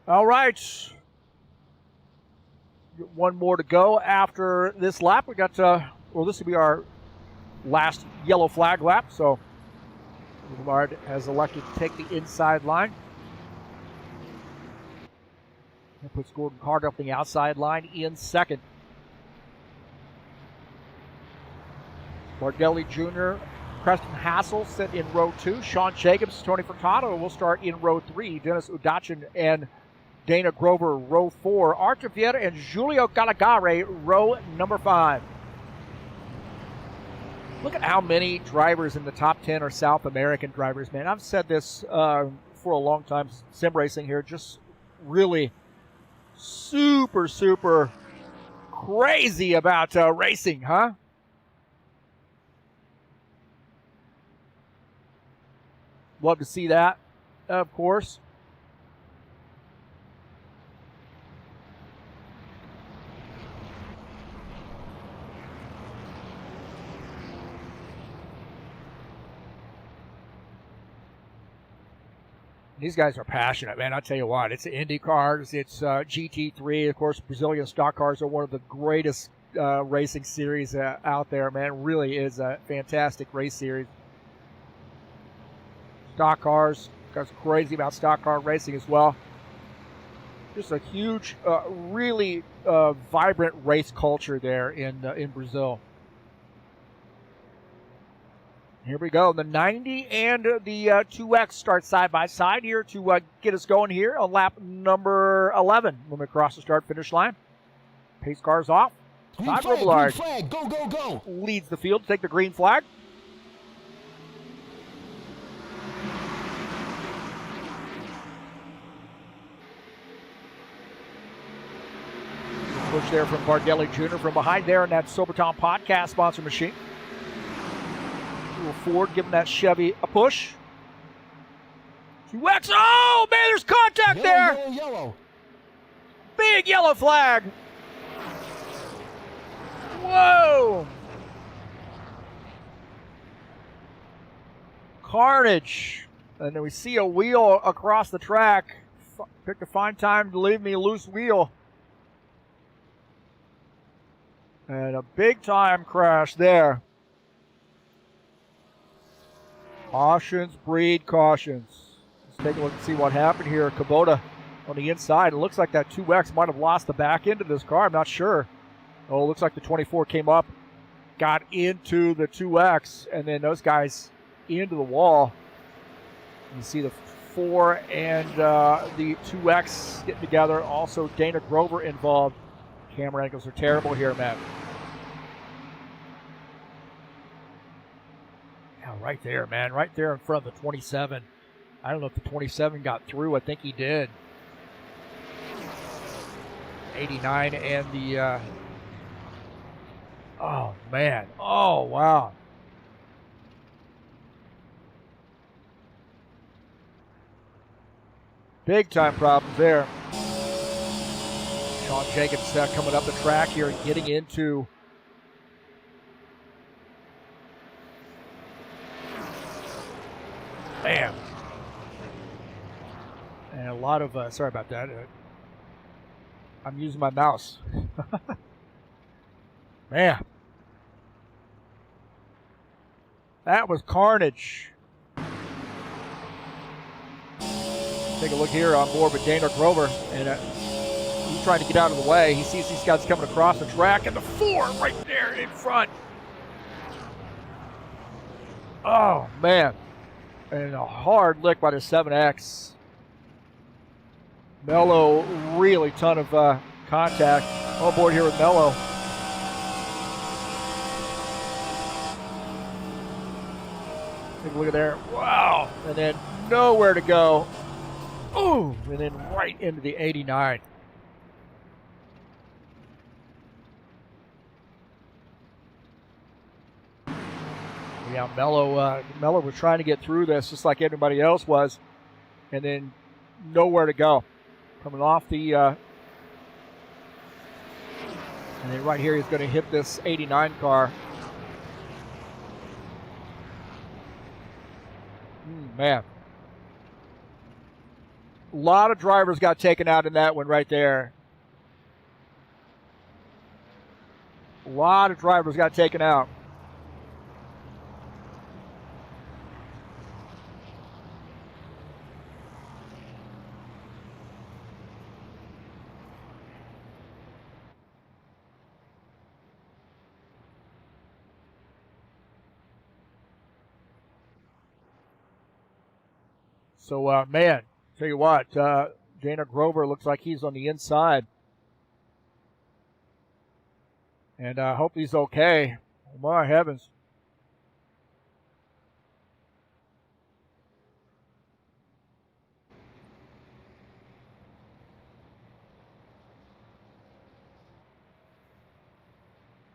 All right. One more to go after this lap. We got, this will be our last yellow flag lap. So, Boulevard has elected to take the inside line. That puts Gordon Carter up the outside line in second. Bardelli Jr., Preston Hassel sit in row 2. Sean Jacobs, Tony Furtado will start in row 3. Dennis Udachin and Dana Grover, row 4. Artur Vieira and Julio Galagare, row number 5. Look at how many drivers in the top 10 are South American drivers, man. I've said this for a long time. Sim racing here, just really super, super crazy about racing, huh? Love to see that, of course. These guys are passionate, man. I tell you what, it's Indy cars, it's GT3. Of course, Brazilian stock cars are one of the greatest racing series out there, man. It really is a fantastic race series. Stock cars, guys are crazy about stock car racing as well. Just a huge, really vibrant race culture there in Brazil. Here we go. The 90 and the 2X start side by side here to get us going here on lap number 11 when we cross the start-finish line. Pace cars off. Todd Robillard flag, go, go, go. leads the field to take the green flag. Push there from Bargelli Jr. from behind there in that Soberton podcast sponsor machine. Ford giving that Chevy a push. 2X. Oh, man, there's contact there. Yellow, yellow. Big yellow flag. Whoa. Carnage. And then we see a wheel across the track. Picked a fine time to leave me a loose wheel. And a big time crash there. Cautions breed cautions. Let's take a look and see what happened here. Kubota on the inside. It looks like that 2X might have lost the back end of this car. I'm not sure. Oh, it looks like the 24 came up, got into the 2X, and then those guys into the wall. You see the 4 and the 2X getting together. Also, Dana Grover involved. Camera angles are terrible here, Matt. Yeah, right there, man. Right there in front of the 27. I don't know if the 27 got through. I think he did. 89 and the... oh, man. Oh, wow. Big time problems there. Sean Jacobs coming up the track here and getting into... Man. And a lot of, sorry about that. I'm using my mouse. Man. That was carnage. Take a look here on board with Dana Grover. And he's trying to get out of the way. He sees these guys coming across the track. And the 4 right there in front. Oh, man. And a hard lick by the 7X. Mello, really ton of contact. On board here with Mello. Take a look at there. Wow. And then nowhere to go. Ooh. And then right into the 89. Yeah, Mello was trying to get through this just like everybody else was, and then nowhere to go. Coming off the, and then right here he's going to hit this 89 car. Man. A lot of drivers got taken out in that one right there. A lot of drivers got taken out. So, man, tell you what, Dana Grover looks like he's on the inside. And I hope he's okay. My heavens.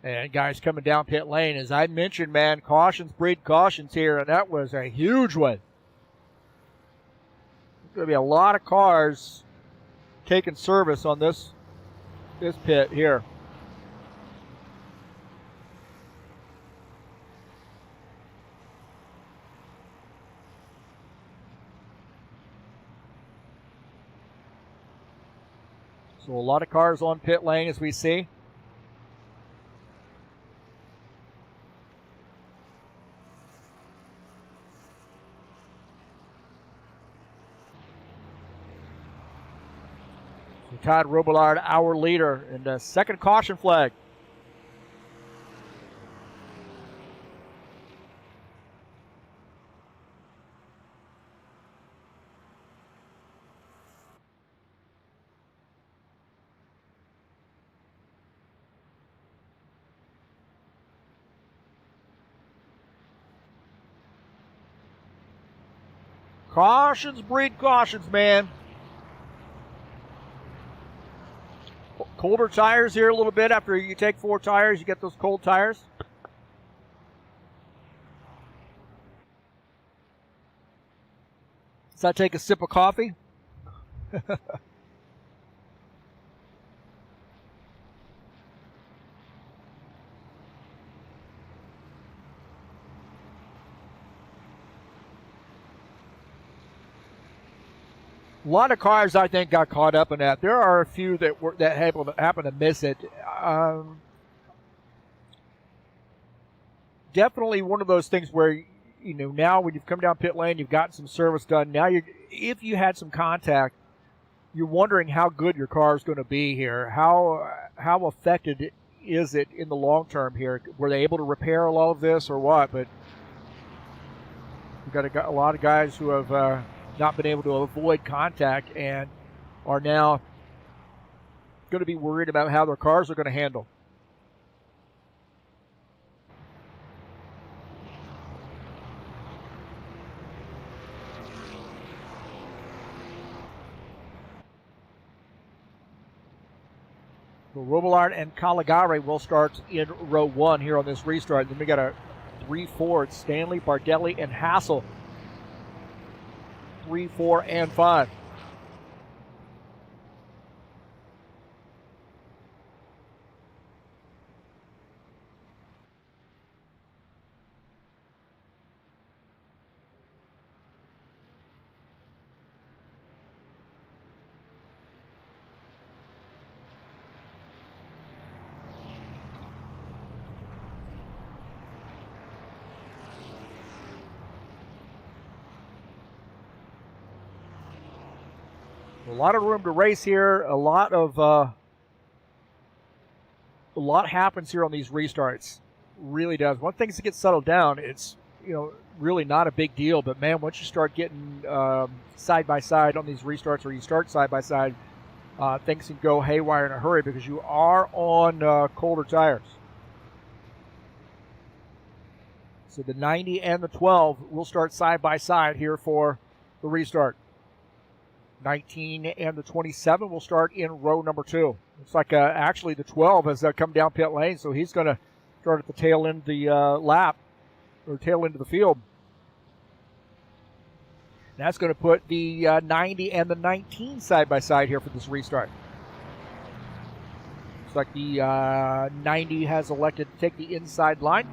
And guys coming down pit lane, as I mentioned, man, cautions breed cautions here, and that was a huge one. There's going to be a lot of cars taking service on this pit here. So a lot of cars on pit lane as we see. Todd Robillard, our leader, and the second caution flag. Cautions breed cautions, man. Colder tires here a little bit. After you take 4 tires, you get those cold tires. So I take a sip of coffee. A lot of cars, I think, got caught up in that. There are a few that happen to miss it. Definitely one of those things where, you know, now when you've come down pit lane, you've gotten some service done. Now, if you had some contact, you're wondering how good your car is going to be here. How affected is it in the long term here? Were they able to repair all of this or what? But we've got a lot of guys who have not been able to avoid contact and are now going to be worried about how their cars are going to handle. So Robillard and Caligari will start in row 1 here on this restart. Then we got a 3-4. It's Stanley, Bardelli, and Hassel. 3, 4, and 5. A lot of room to race here. A lot happens here on these restarts. Really does. Once things get settled down, it's, you know, really not a big deal. But man, once you start getting side by side on these restarts, or you start side by side, things can go haywire in a hurry because you are on colder tires. So the 90 and the 12 will start side by side here for the restart. 19 and the 27 will start in row number 2. Looks like actually the 12 has come down pit lane, so he's going to start at the tail end of the lap, or tail end of the field. That's going to put the 90 and the 19 side by side here for this restart. Looks like the 90 has elected to take the inside line.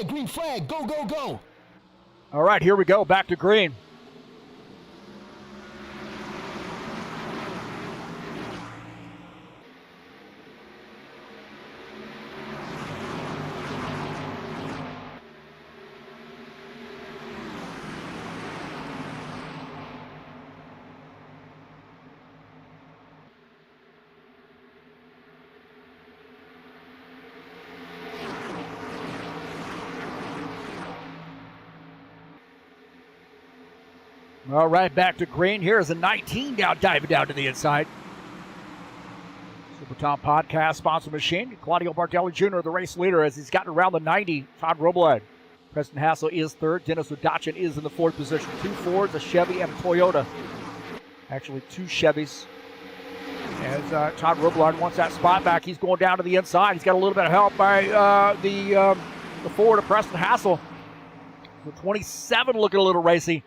Green flag, go, go, go. All right, here we go, back to green. All right, back to green. Here's a 19 now diving down to the inside. Super Tom Podcast sponsor machine. Claudio Bardelli Jr., the race leader, as he's gotten around the 90. Todd Robillard. Preston Hassel is third. Dennis Udachin is in the fourth position. 2 Fords, a Chevy, and a Toyota. Actually, 2 Chevys. As Todd Robillard wants that spot back, he's going down to the inside. He's got a little bit of help by the Ford of Preston Hassel. The 27 looking a little racy.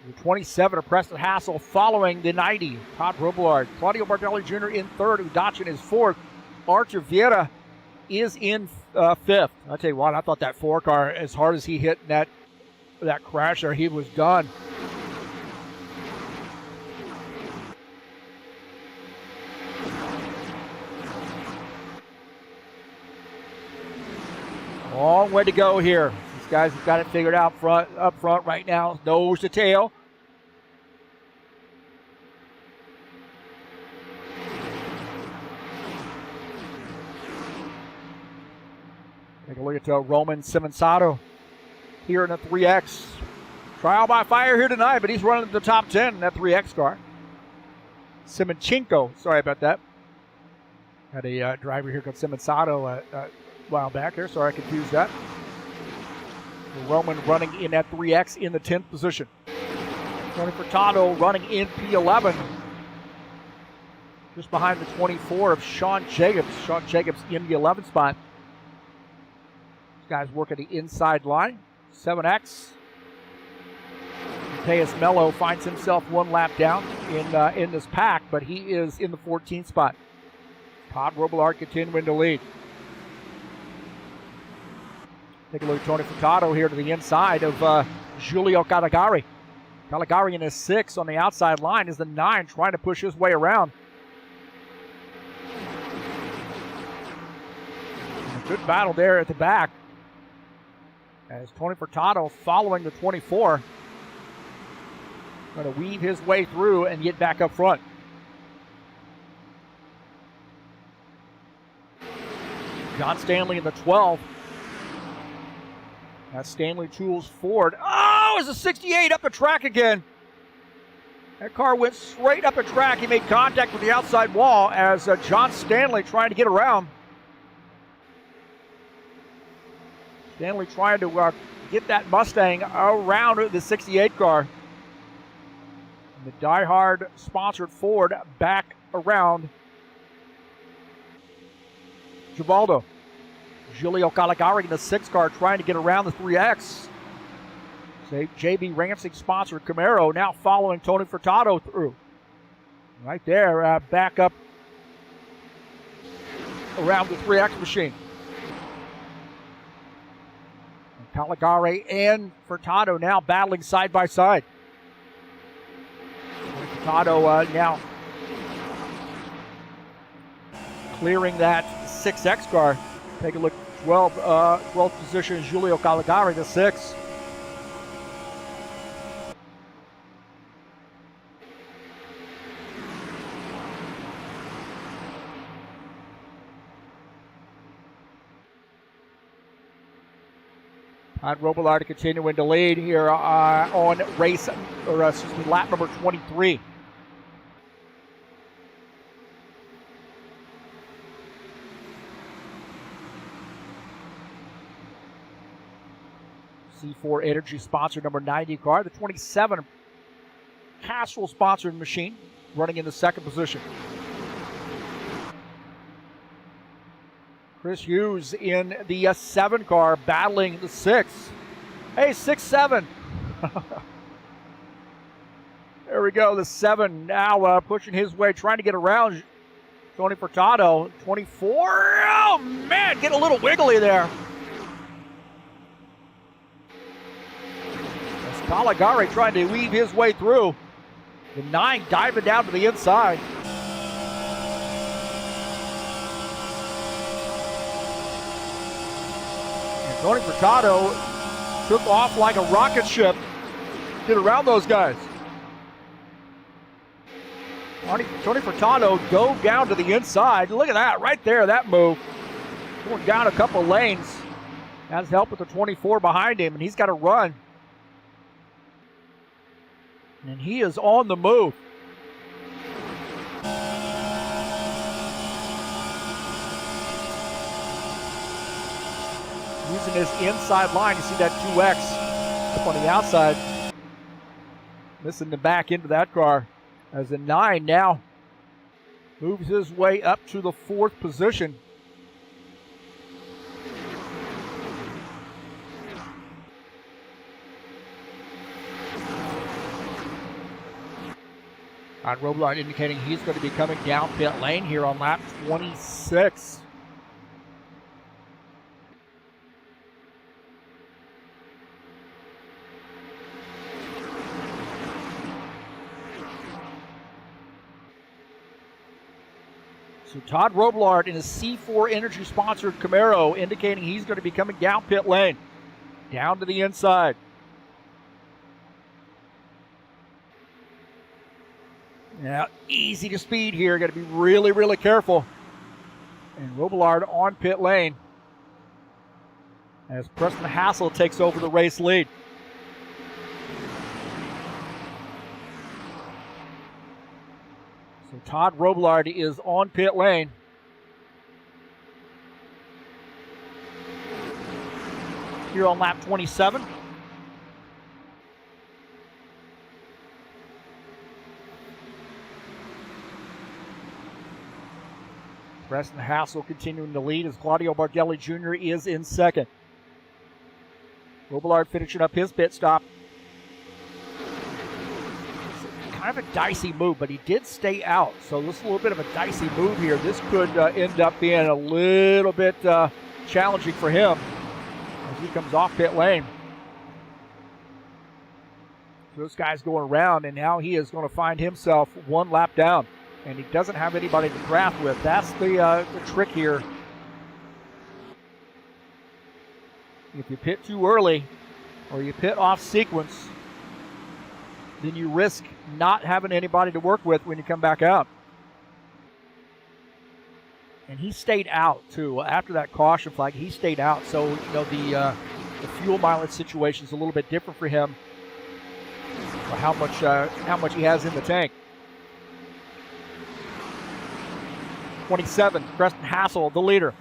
The 27 of Preston Hassel following the 90. Todd Robillard. Claudio Bardelli Jr. in third. Udachin is fourth. Archer Vieira is in fifth. I'll tell you what, I thought that 4-car, as hard as he hit that crash there, he was done. Long way to go here. These guys have got it figured out up front right now, nose to tail. Take a look at Roman Simonsato here in the 3X. Trial by fire here tonight, but he's running the top 10 in that 3X car. Simonchenko, sorry about that. Had a driver here called Simonsato a while back here. Sorry I confused that. Roman running in that 3X in the 10th position. Tony Furtado running in P11. Just behind the 24 of Sean Jacobs. Sean Jacobs in the 11th spot. Guys working the inside line. 7X. Mateus Mello finds himself 1 lap down in this pack, but he is in the 14th spot. Todd Robillard continuing to lead. Take a look at Tony Furtado here to the inside of Giulio Caligari. Caligari in his 6 on the outside line is the 9 trying to push his way around. And a good battle there at the back. As Tony Furtado following the 24. Going to weave his way through and get back up front. John Stanley in the 12. That's Stanley Tools Ford. Oh, it's a 68 up the track again. That car went straight up the track. He made contact with the outside wall as John Stanley trying to get around. Stanley trying to get that Mustang around the 68 car. And the die-hard sponsored Ford back around Givaldo. Giulio Caligari in the 6 car trying to get around the 3X. JB Rancing sponsored Camaro now following Tony Furtado through. Right there, back up around the 3X machine. Caligari and Furtado now battling side by side. Furtado now clearing that 6X car. Take a look, 12th position, Giulio Caligari, the 6. Todd Robillard continuing to lead here on lap number 23. C4 Energy sponsored number 90 car. The 27 Castrol sponsored machine running in the 2nd position. Chris Hughes in the 7 car battling the 6. Hey, 6-7. There we go. The 7 now pushing his way, trying to get around Tony Furtado. 24. Oh, man, get a little wiggly there. As Caligari trying to weave his way through. The 9 diving down to the inside. Tony Furtado took off like a rocket ship. Get around those guys. Tony Furtado dove down to the inside. Look at that right there, that move. Going down a couple lanes. Has help with the 24 behind him, and he's got to run. And he is on the move. Using his inside line, you see that 2X up on the outside. Missing the back into that car. As the 9 now moves his way up to the 4th position. Todd Robillard indicating he's going to be coming down pit lane here on lap 26. So Todd Robillard in his C4 Energy sponsored Camaro indicating he's going to be coming down pit lane. Down to the inside. Now, easy to speed here. Got to be really, really careful. And Robillard on pit lane as Preston Hassel takes over the race lead. So Todd Robillard is on pit lane. Here on lap 27. Preston Hassel continuing to lead as Claudio Bargelli Jr. is in second. Robillard finishing up his pit stop. Kind of a dicey move, but he did stay out. So this is a little bit of a dicey move here. This could end up being a little bit challenging for him as he comes off pit lane. So this guy's going around, and now he is going to find himself one lap down. And he doesn't have anybody to draft with. That's the trick here. If you pit too early or you pit off sequence, then you risk not having anybody to work with when you come back out. And he stayed out too. After that caution flag, he stayed out. So, you know, the fuel mileage situation is a little bit different for him. For how much he has in the tank. 27, Preston Hassel, the leader,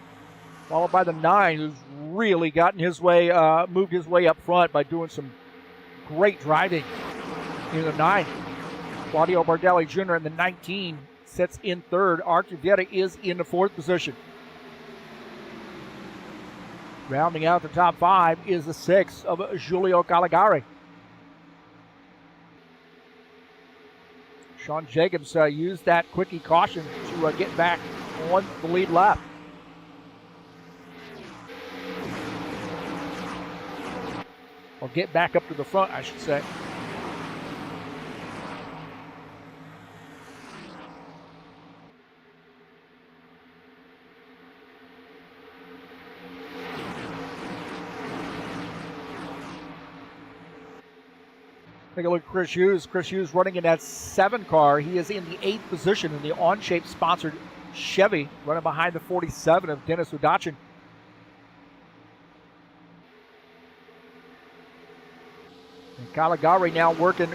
followed by the 9, who's really gotten his way, moved his way up front by doing some great driving in the 9. Claudio Bargelli Jr. in the 19 sits in 3rd. Archie Vieta is in the 4th position. Rounding out the top 5 is the 6 of Giulio Caligari. Sean Jacobs used that quickie caution to get back on the lead lap. Or get back up to the front, I should say. Take a look at Chris Hughes. Chris Hughes running in that 7 car. He is in the 8th position in the OnShape sponsored Chevy, running behind the 47 of Dennis Udachin. And Caligari now working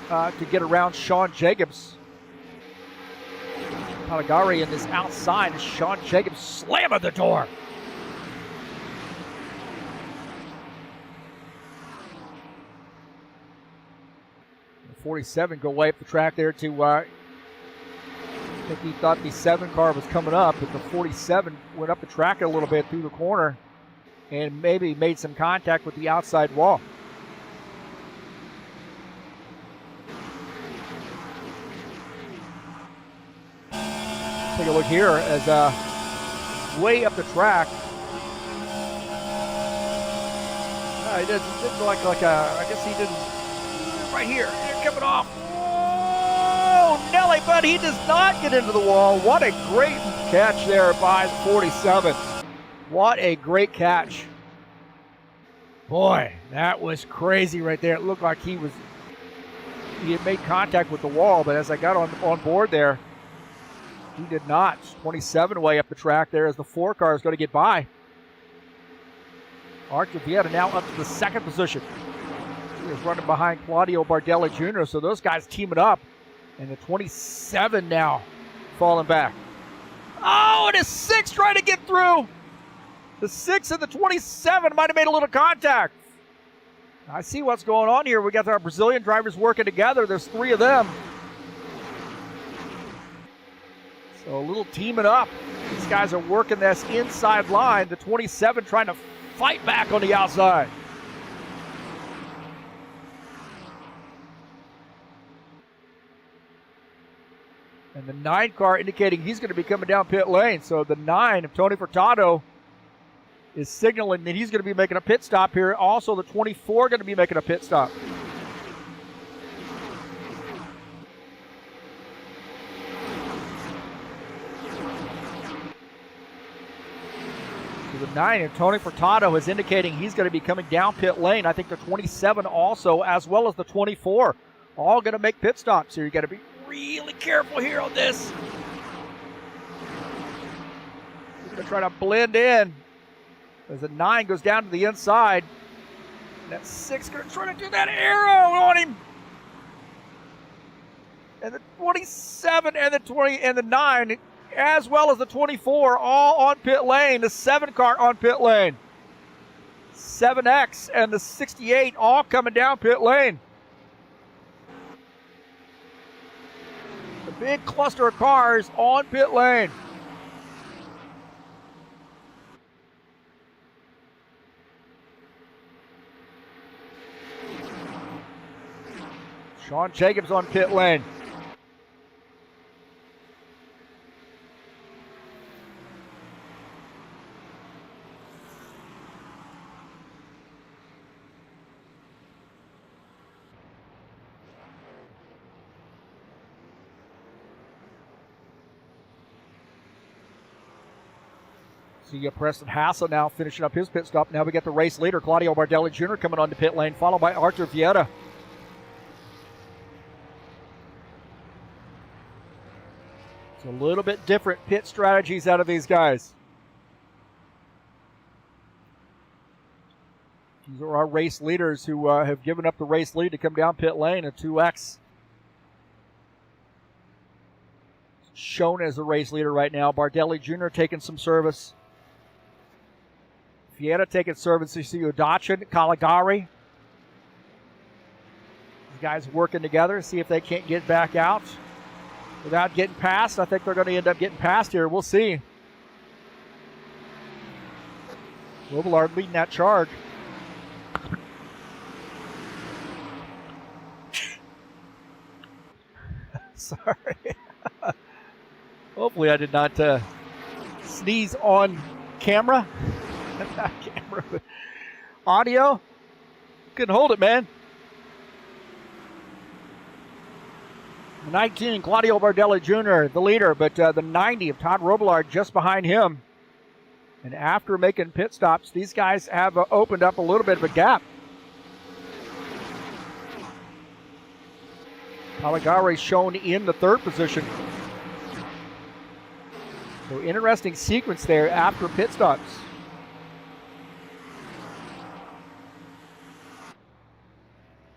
to get around Sean Jacobs. Caligari in this outside, and Sean Jacobs slamming the door. The 47 go way up the track there to, I think he thought the 7 car was coming up, but the 47 went up the track a little bit through the corner and maybe made some contact with the outside wall. Take a look here as way up the track. It didn't look like I guess he didn't. Right here, they're coming off. Oh, Nelly, but he does not get into the wall. What a great catch there by the 47. What a great catch. Boy, that was crazy right there. It looked like he he had made contact with the wall, but as I got on board there, he did not. 27 way up the track there as the 4 car is going to get by. Archer Vieta now up to the 2nd position. He is running behind Claudio Bardelli Jr., so those guys teaming up. And the 27 now falling back. Oh, and a 6 trying to get through. The 6 and the 27 might have made a little contact. I see what's going on here. We got our Brazilian drivers working together. There's 3 of them. So a little teaming up. These guys are working this inside line. The 27 trying to fight back on the outside. And the 9 car indicating he's going to be coming down pit lane. So the 9 of Tony Furtado is signaling that he's going to be making a pit stop here. Also, the 24 going to be making a pit stop. So the 9 of Tony Furtado is indicating he's going to be coming down pit lane. I think the 27 also, as well as the 24, all going to make pit stops here. You got to be really careful here on this. He's going to try to blend in. As the 9 goes down to the inside. And that 6 going to try to do that arrow on him. And the 27 and the 20 and the 9, as well as the 24, all on pit lane. The 7 car on pit lane. 7X and the 68 all coming down pit lane. The big cluster of cars on pit lane. Sean Jacobs on pit lane. So you get Preston Hassel now finishing up his pit stop. Now we get the race leader, Claudio Bardelli Jr. coming onto pit lane, followed by Archer Vieta. A little bit different pit strategies out of these guys. These are our race leaders who have given up the race lead to come down pit lane. A 2X shown as a race leader right now. Bardelli Jr. taking some service. Vieta taking service. You see Udachin, Caligari. These guys working together, see if they can't get back out without getting past. I think they're going to end up getting past here. We'll see. Robillard leading that charge. Sorry. Hopefully I did not sneeze on camera. Not camera, but audio. Couldn't hold it, man. 19, Claudio Bardelli Jr., the leader, but the 90 of Todd Robillard just behind him. And after making pit stops, these guys have opened up a little bit of a gap. Caligari shown in the 3rd position. So interesting sequence there after pit stops.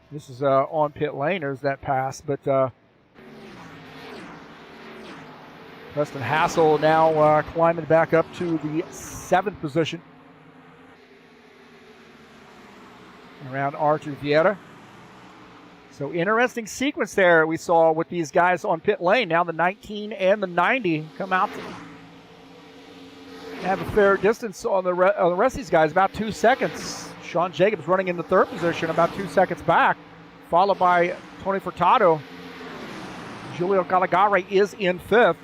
This is on pit lane. There's that pass, but Preston Hassel now climbing back up to the 7th position. Around Archer Vieta. So interesting sequence there we saw with these guys on pit lane. Now the 19 and the 90 come out to have a fair distance on the rest of these guys, about 2 seconds. Sean Jacobs running in the 3rd position, about 2 seconds back, followed by Tony Furtado. Giulio Caligari is in 5th.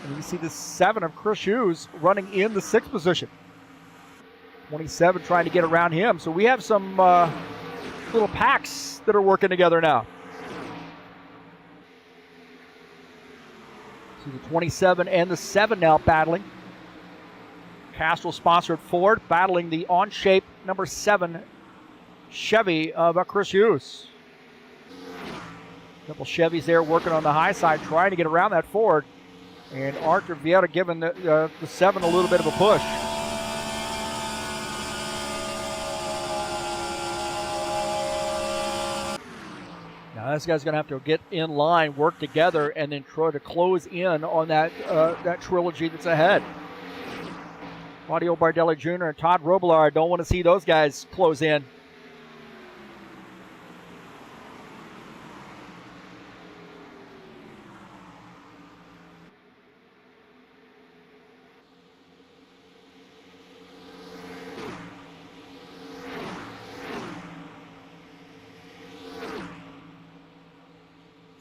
And you see the 7 of Chris Hughes running in the 6th position. 27 trying to get around him. So we have some little packs that are working together now. See the 27 and the 7 now battling. Castrol-sponsored Ford battling the on-shape number 7 Chevy of Chris Hughes. Couple Chevys there working on the high side, trying to get around that Ford. And Arthur Vieira giving the 7 a little bit of a push. Now this guy's going to have to get in line, work together, and then try to close in on that trilogy that's ahead. Claudio Bardelli Jr. and Todd Robillard don't want to see those guys close in.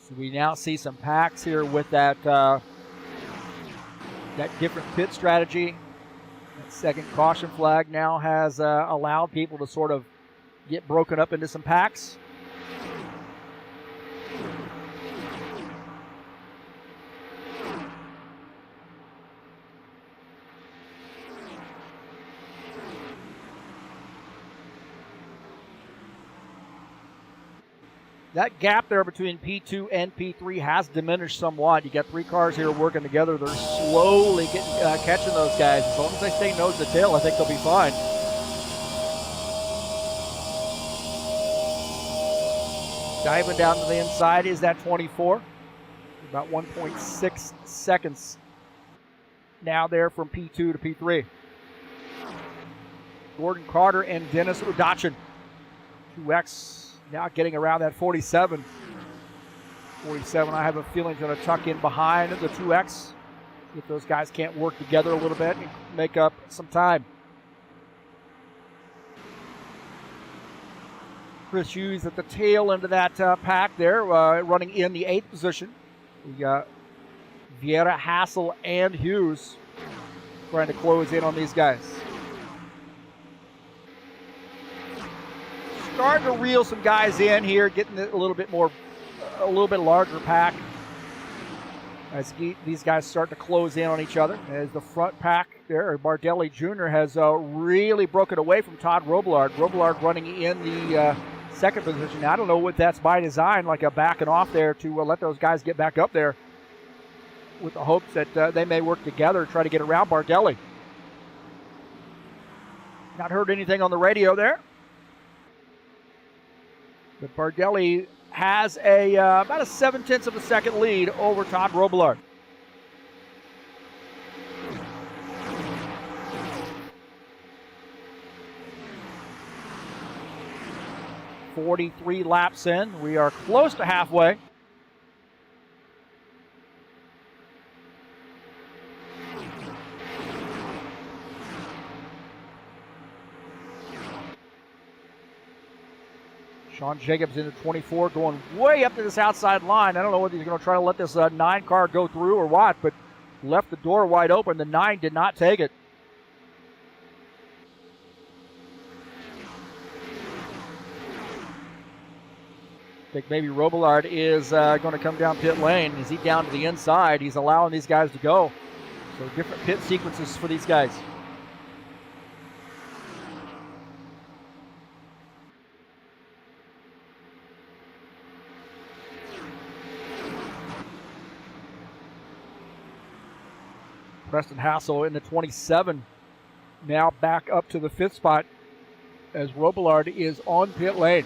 So we now see some packs here with that different pit strategy. That second caution flag now has allowed people to sort of get broken up into some packs. That gap there between P2 and P3 has diminished somewhat. You got 3 cars here working together. They're slowly catching those guys. As long as they stay nose to tail, I think they'll be fine. Diving down to the inside is that 24. About 1.6 seconds now there from P2 to P3. Gordon Carter and Dennis Udachin. 2X. Now getting around that 47. 47, I have a feeling, is going to tuck in behind the 2X. If those guys can't work together a little bit and make up some time. Chris Hughes at the tail end of that pack there, running in the 8th position. We got Vieira, Hassel, and Hughes trying to close in on these guys. Starting to reel some guys in here, getting a little bit larger pack as these guys start to close in on each other. As the front pack there, Bardelli Jr. has really broken away from Todd Robillard. Robillard running in the 2nd position. Now, I don't know if that's by design, like a backing off there to let those guys get back up there with the hopes that they may work together and try to get around Bardelli. Not heard anything on the radio there. But Bardelli has about a 0.7 of a second lead over Todd Robillard. .43 laps in. We are close to halfway. Sean Jacobs into 24, going way up to this outside line. I don't know whether he's going to try to let this 9 car go through or what, but left the door wide open. The 9 did not take it. I think maybe Robillard is going to come down pit lane. Is he down to the inside? He's allowing these guys to go. So different pit sequences for these guys. Preston Hassel in the 27, now back up to the 5th spot as Robillard is on pit lane.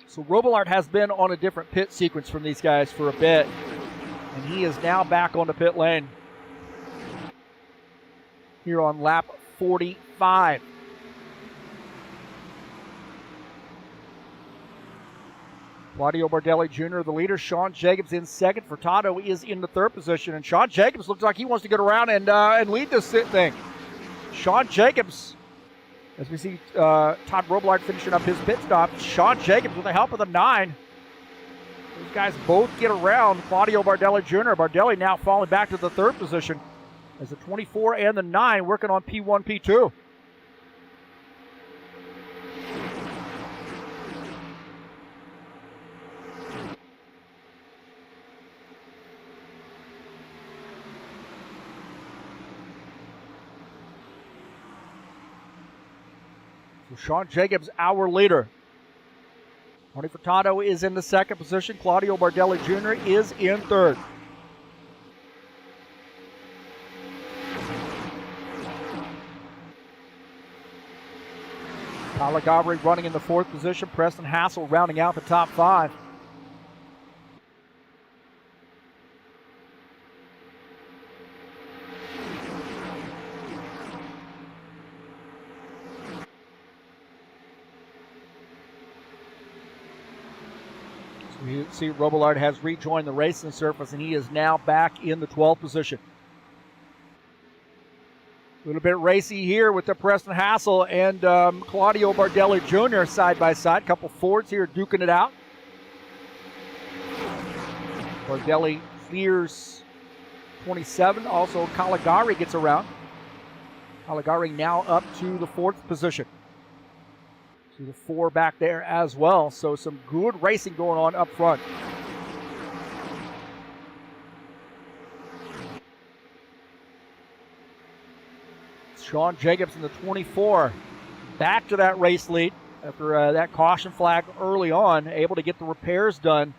So Robillard has been on a different pit sequence from these guys for a bit, and he is now back on the pit lane here on lap 45. Claudio Bardelli Jr., the leader. Sean Jacobs in 2nd. Furtado is in the 3rd position, and Sean Jacobs looks like he wants to get around and lead this thing. Sean Jacobs, as we see Todd Robillard finishing up his pit stop. Sean Jacobs with the help of the 9. Those guys both get around Claudio Bardelli Jr. Bardelli now falling back to the 3rd position as the 24 and the 9 working on P1, P2. So Sean Jacobs, our leader. Tony Furtado is in the second position. Claudio Bardelli Jr. is in third. Caligari running in the fourth position. Preston Hassel rounding out the top five. So you see Robillard has rejoined the racing surface, and he is now back in the 12th position. A little bit racy here with the Preston Hassel and Claudio Bardelli Jr. side by side. A couple Fords here duking it out. Bardelli clears 27. Also, Caligari gets around. Caligari now up to the fourth position. See the four back there as well. So some good racing going on up front. Sean Jacobs in the 24, back to that race lead after that caution flag early on, able to get the repairs done.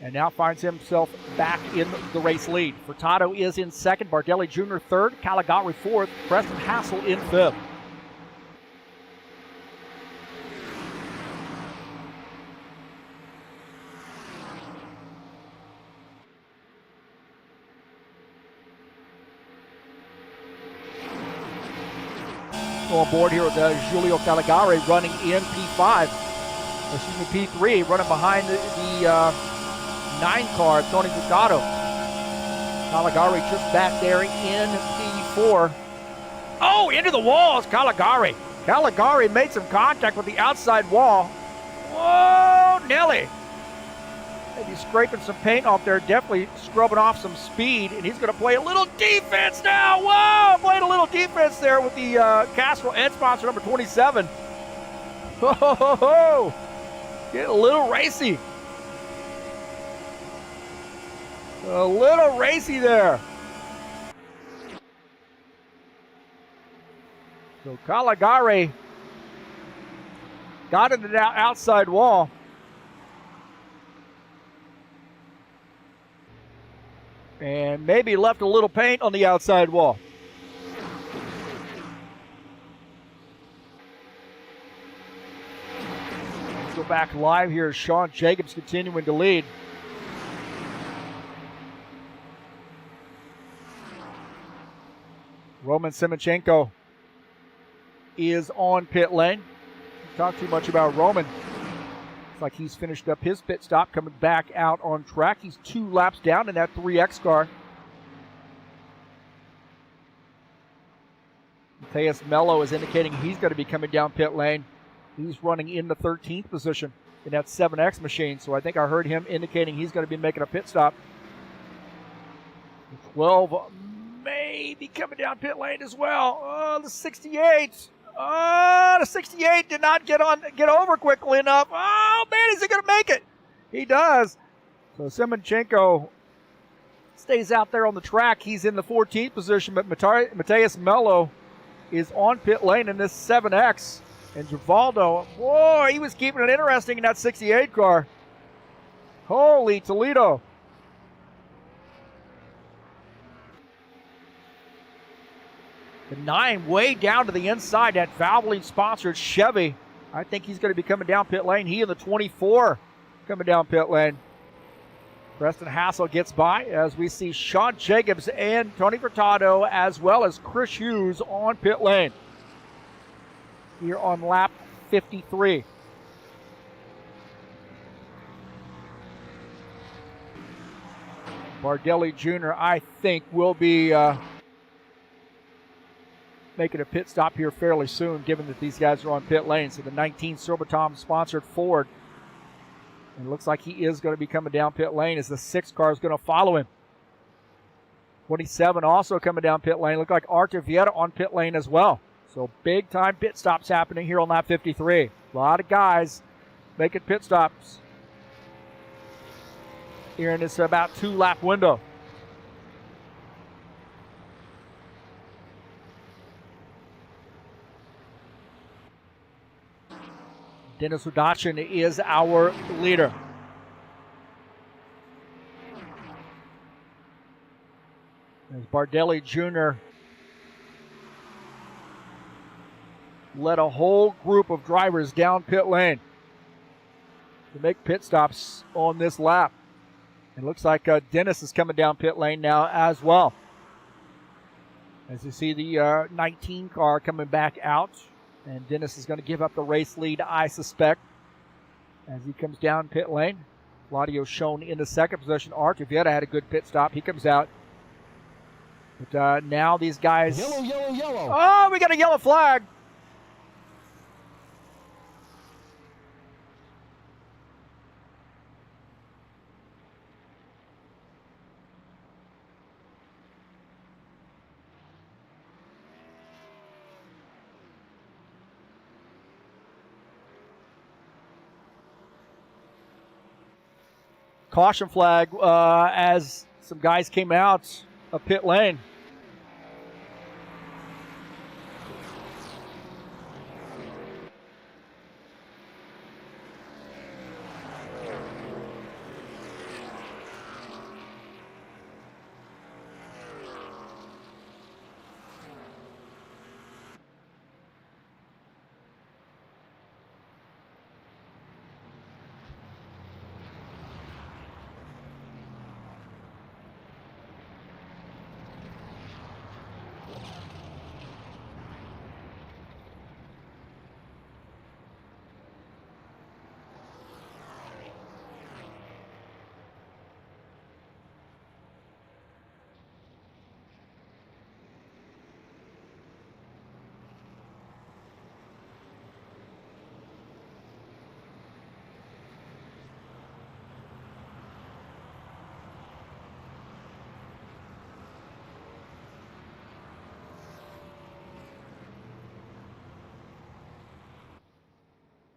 And now finds himself back in the race lead. Furtado is in second, Bardelli Jr. third, Caligari fourth, Preston Hassel in fifth. On board here with Giulio Caligari running in P3, running behind the 9 car, Tony Furtado. Caligari just back there in P4. Oh, into the walls, Caligari. Caligari made some contact with the outside wall. Whoa, Nelly. Maybe scraping some paint off there, definitely scrubbing off some speed, and he's going to play a little defense now. Whoa, playing a little defense there with the Castrol Ed sponsor number 27. Ho, get a little racy. A little racy there. So Caligari got into that outside wall. And maybe left a little paint on the outside wall. Let's go back live here. Sean Jacobs continuing to lead. Roman Simchenko is on pit lane. Talk too much about Roman. Like he's finished up his pit stop, coming back out on track. He's 2 laps down in that 3X car. Mateus Mello is indicating he's going to be coming down pit lane. He's running in the 13th position in that 7X machine, so I think I heard him indicating he's going to be making a pit stop. The 12 may be coming down pit lane as well. Oh, the 68. Oh, the 68 did not get over quickly enough. Oh, man, is he going to make it? He does. So Simchenko stays out there on the track. He's in the 14th position, but Mateus Mello is on pit lane in this 7X. And Givaldo, boy, he was keeping it interesting in that 68 car. Holy Toledo. The 9 way down to the inside, that Valvoline-sponsored Chevy. I think he's going to be coming down pit lane. He in the 24 coming down pit lane. Preston Hassel gets by as we see Sean Jacobs and Tony Furtado as well as Chris Hughes on pit lane. Here on lap 53. Bardelli Jr., I think, will be making a pit stop here fairly soon, given that these guys are on pit lane. So the 19 Silvertom-sponsored Ford. And it looks like he is going to be coming down pit lane as the 6 car is going to follow him. 27 also coming down pit lane. Look like Artur Vieta on pit lane as well. So big-time pit stops happening here on lap 53. A lot of guys making pit stops here in this about 2-lap window. Dennis Udachin is our leader. As Bardelli Jr. led a whole group of drivers down pit lane to make pit stops on this lap. It looks like Dennis is coming down pit lane now as well. As you see the 19 car coming back out, and Dennis is going to give up the race lead, I suspect, as he comes down pit lane. Claudio shown in the second position. Arch, if he had had a good pit stop, he comes out. But now these guys... Yellow, yellow, yellow. Oh, we got a yellow flag. Caution flag as some guys came out of pit lane.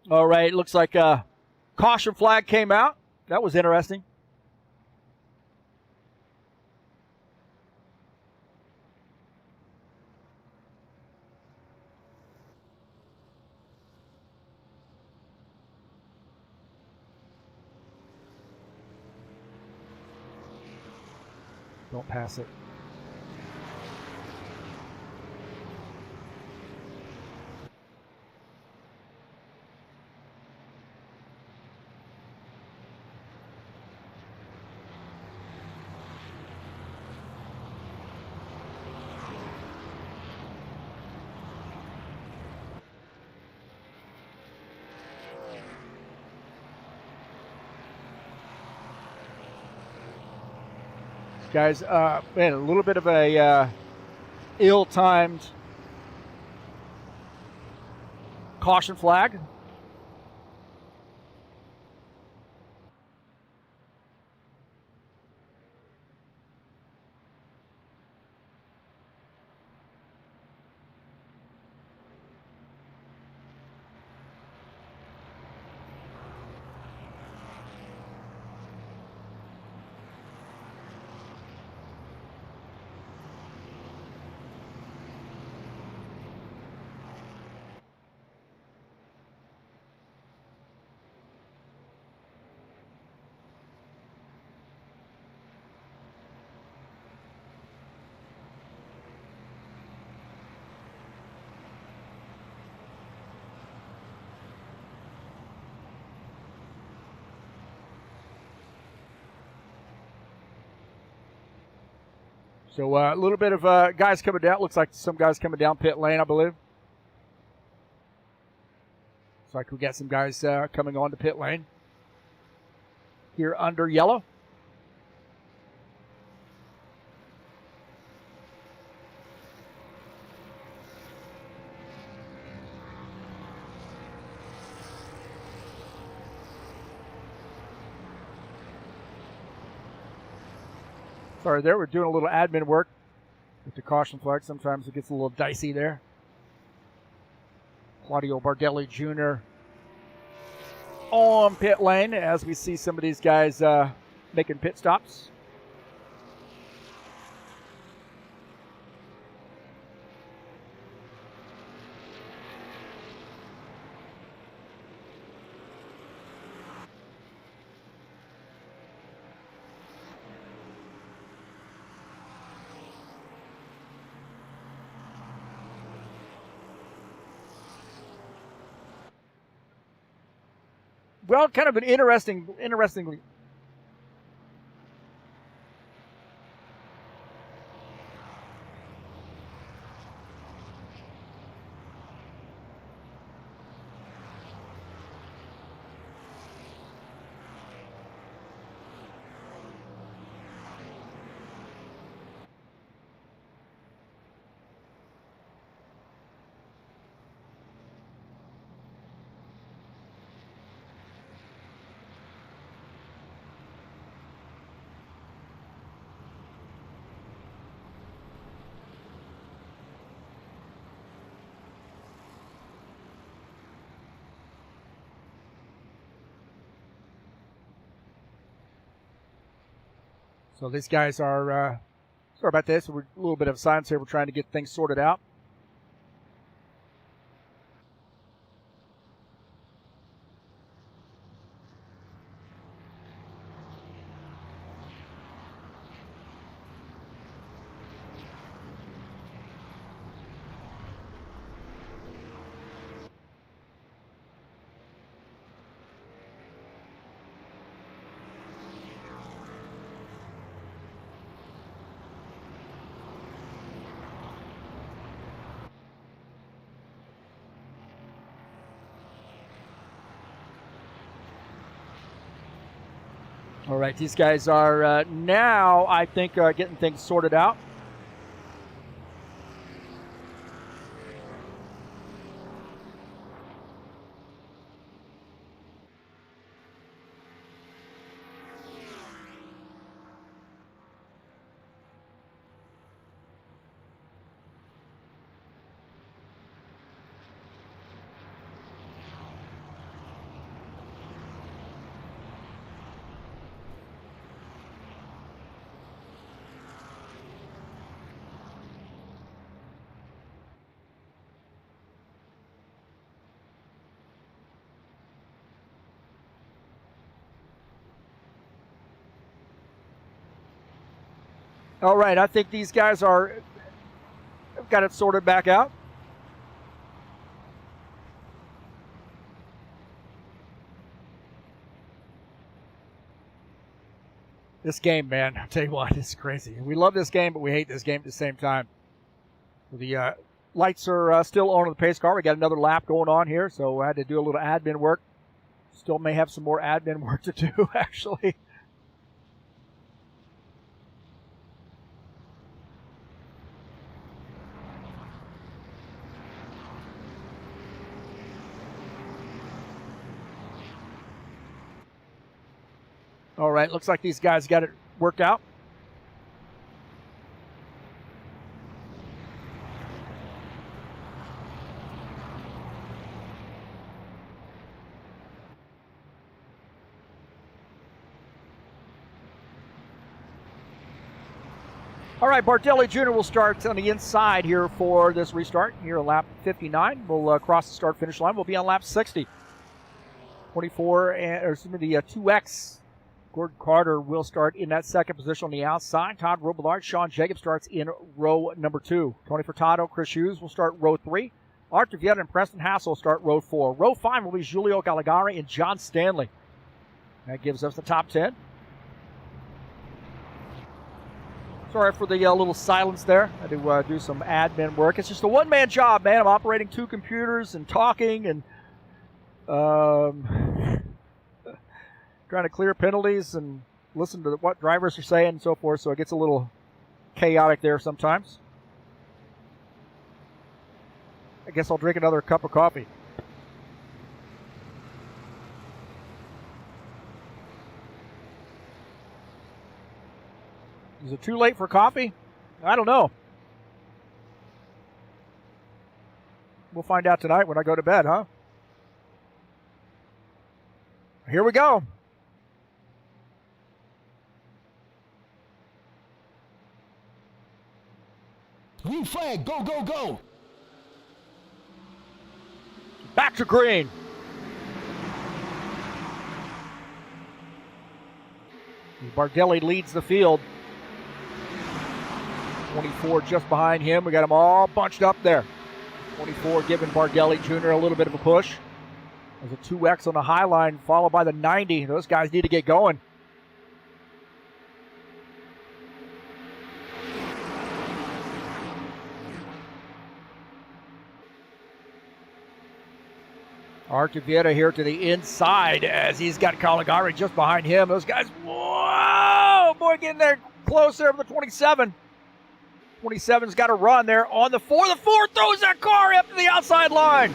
All right, looks like a caution flag came out. That was interesting. Don't pass it. Guys, man, a little bit of a ill-timed caution flag. So a little bit of guys coming down. Looks like some guys coming down pit lane, I believe. Looks like we got some guys coming on to pit lane here under yellow. Sorry there, we're doing a little admin work with the caution flag. Sometimes it gets a little dicey there. Claudio Bardelli Jr. on pit lane as we see some of these guys making pit stops. Well, kind of an interestingly. So these guys are, sorry about this, we're a little bit of silence here. We're trying to get things sorted out. All right, these guys are now, I think, getting things sorted out. All right, I think these guys have got it sorted back out. This game, man, I'll tell you what, it's crazy. We love this game, but we hate this game at the same time. The lights are still on the pace car. We got another lap going on here, so I had to do a little admin work. Still may have some more admin work to do, actually. All right, looks like these guys got it worked out. All right, Bardelli Jr. will start on the inside here for this restart here on lap 59. We'll cross the start-finish line. We'll be on lap 60. 24, or excuse me, the 2X. Gordon Carter will start in that second position on the outside. Todd Robillard, Sean Jacobs starts in row number 2. Tony Furtado, Chris Hughes will start row 3. Arthur Vieta and Preston Hassel will start row 4. Row 5 will be Giulio Gallegari and John Stanley. That gives us the top 10. Sorry for the little silence there. I had to do some admin work. It's just a one-man job, man. I'm operating 2 computers and talking and trying to clear penalties and listen to what drivers are saying and so forth, so it gets a little chaotic there sometimes. I guess I'll drink another cup of coffee. Is it too late for coffee? I don't know. We'll find out tonight when I go to bed, huh? Here we go. Green flag, go, go, go. Back to green. Bardelli leads the field. 24 just behind him. We got them all bunched up there. 24 giving Bardelli Jr. a little bit of a push. There's a 2X on the high line, followed by the 90. Those guys need to get going. Archivieta here to the inside as he's got Caligari just behind him. Those guys, whoa, boy, getting there close there for the 27. 27's got a run there on the 4. The 4 throws that car up to the outside line.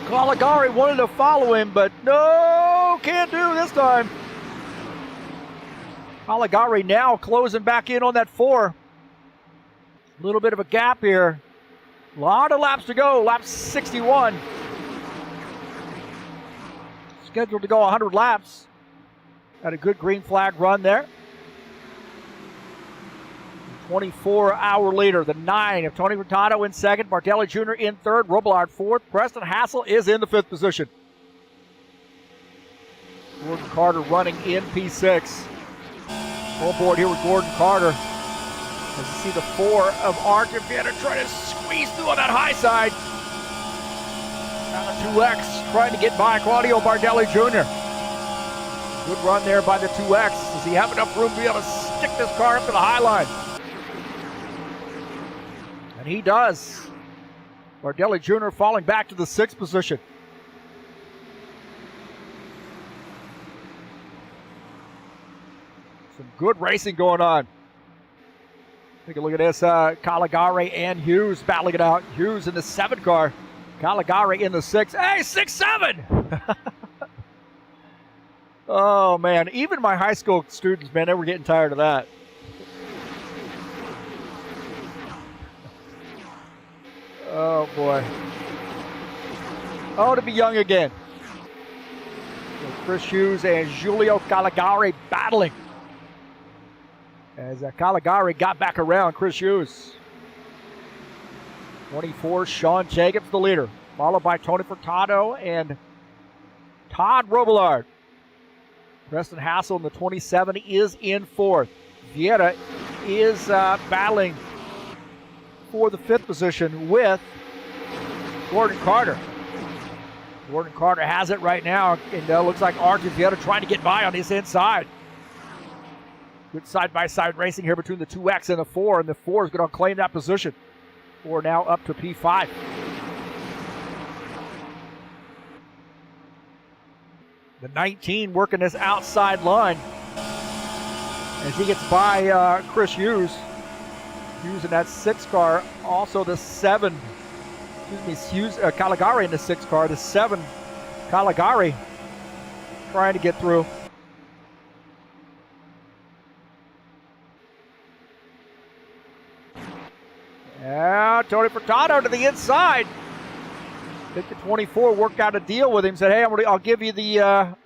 Caligari wanted to follow him, but no, can't do this time. Caligari now closing back in on that 4. A little bit of a gap here. A lot of laps to go. Lap 61. Scheduled to go 100 laps. Got a good green flag run there. 24-hour leader, the 9 of Tony Furtado in second. Bardelli Jr. in third. Robillard fourth. Preston Hassel is in the 5th position. Gordon Carter running in P6. On board here with Gordon Carter. As you see the 4 of Archivieta trying to squeeze through on that high side. Now the 2X trying to get by Claudio Bardelli Jr. Good run there by the 2X. Does he have enough room to be able to stick this car up to the high line? And he does. Bardelli Jr. falling back to the 6th position. Some good racing going on. Take a look at this. Caligari and Hughes battling it out. Hughes in the 7 car. Caligari in the 6. Hey, 6-7! Oh, man. Even my high school students, man, they were getting tired of that. Oh, boy. Oh, to be young again. So Chris Hughes and Giulio Caligari battling. As Caligari got back around Chris Hughes. 24, Sean Jacobs, the leader. Followed by Tony Furtado and Todd Robillard. Preston Hassel in the 27 is in 4th. Vieta is battling for the 5th position with Gordon Carter. Gordon Carter has it right now, and looks like Vieta trying to get by on his inside. Good side-by-side racing here between the 2X and the 4, and the 4 is going to claim that position. 4 now up to P5. The 19 working this outside line as he gets by Chris Hughes. Hughes in that 6 car. Also the 7, Hughes, Caligari in the 6 car. The 7, Caligari trying to get through. Yeah, Tony Furtado to the inside. I think the 24 worked out a deal with him. Said, hey, I'll give you the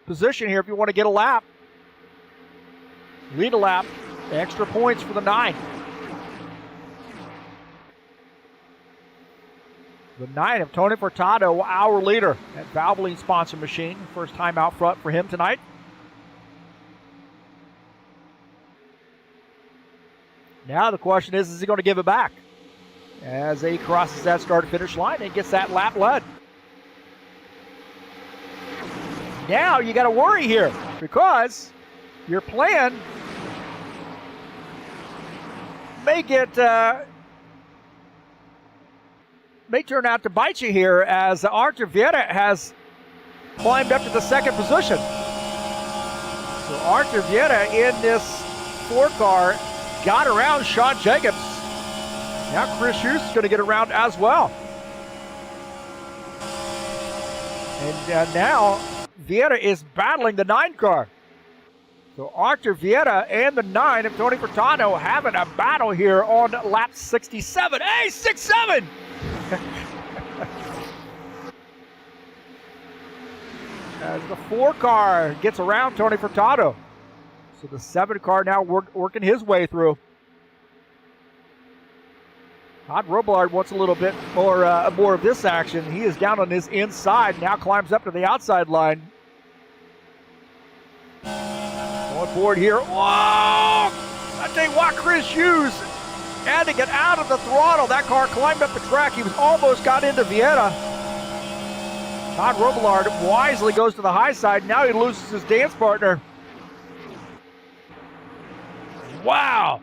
position here if you want to get a lap. Lead a lap. Extra points for the 9. The 9 of Tony Furtado, our leader. That Valvoline sponsor machine. First time out front for him tonight. Now the question is he going to give it back? As he crosses that start-finish line and gets that lap led. Now you got to worry here because your plan may turn out to bite you here as Archivieta has climbed up to the 2nd position. So Archivieta in this 4 car got around Sean Jacobs. Now Chris Hughes is going to get around as well. And now Vieta is battling the 9 car. So Archer Vieta and the 9 of Tony Furtado having a battle here on lap 67. Hey, 6-7! As the 4 car gets around Tony Furtado. So the 7 car now working his way through. Todd Robillard wants a little bit more of this action. He is down on his inside, now climbs up to the outside line. On board here. Whoa! I tell you what, Chris Hughes and to get out of the throttle. That car climbed up the track. He was almost got into Vieira. Todd Robillard wisely goes to the high side. Now he loses his dance partner. Wow.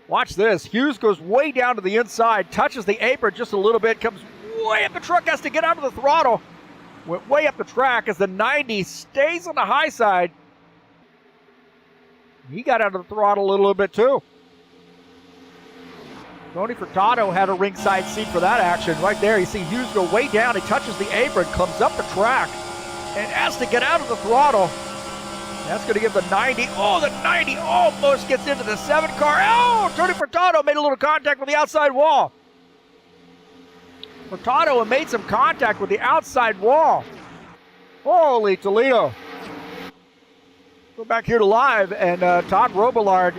Watch this. Hughes goes way down to the inside, touches the apron just a little bit, comes way up the truck, has to get out of the throttle. Went way up the track as the 90 stays on the high side. He got out of the throttle a little bit too. Tony Furtado had a ringside seat for that action. Right there, you see Hughes go way down. He touches the apron, comes up the track, and has to get out of the throttle. That's going to give the 90. Oh, the 90 almost gets into the 7 car. Oh, Tony Furtado made a little contact with the outside wall. Furtado made some contact with the outside wall. Holy Toledo. Go back here to live, and Todd Robillard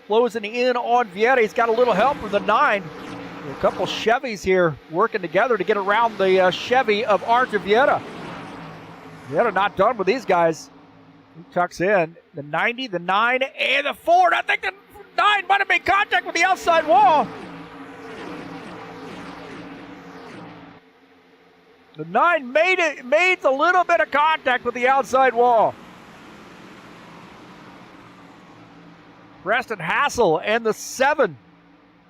closing in on Vieira. He's got a little help from the 9. A couple Chevys here working together to get around the Chevy of Artur Vieira. Vieira not done with these guys. He tucks in the 90, the 9, and the Ford. I think the 9 might have made contact with the outside wall. The 9 made a little bit of contact with the outside wall. Preston Hassel and the 7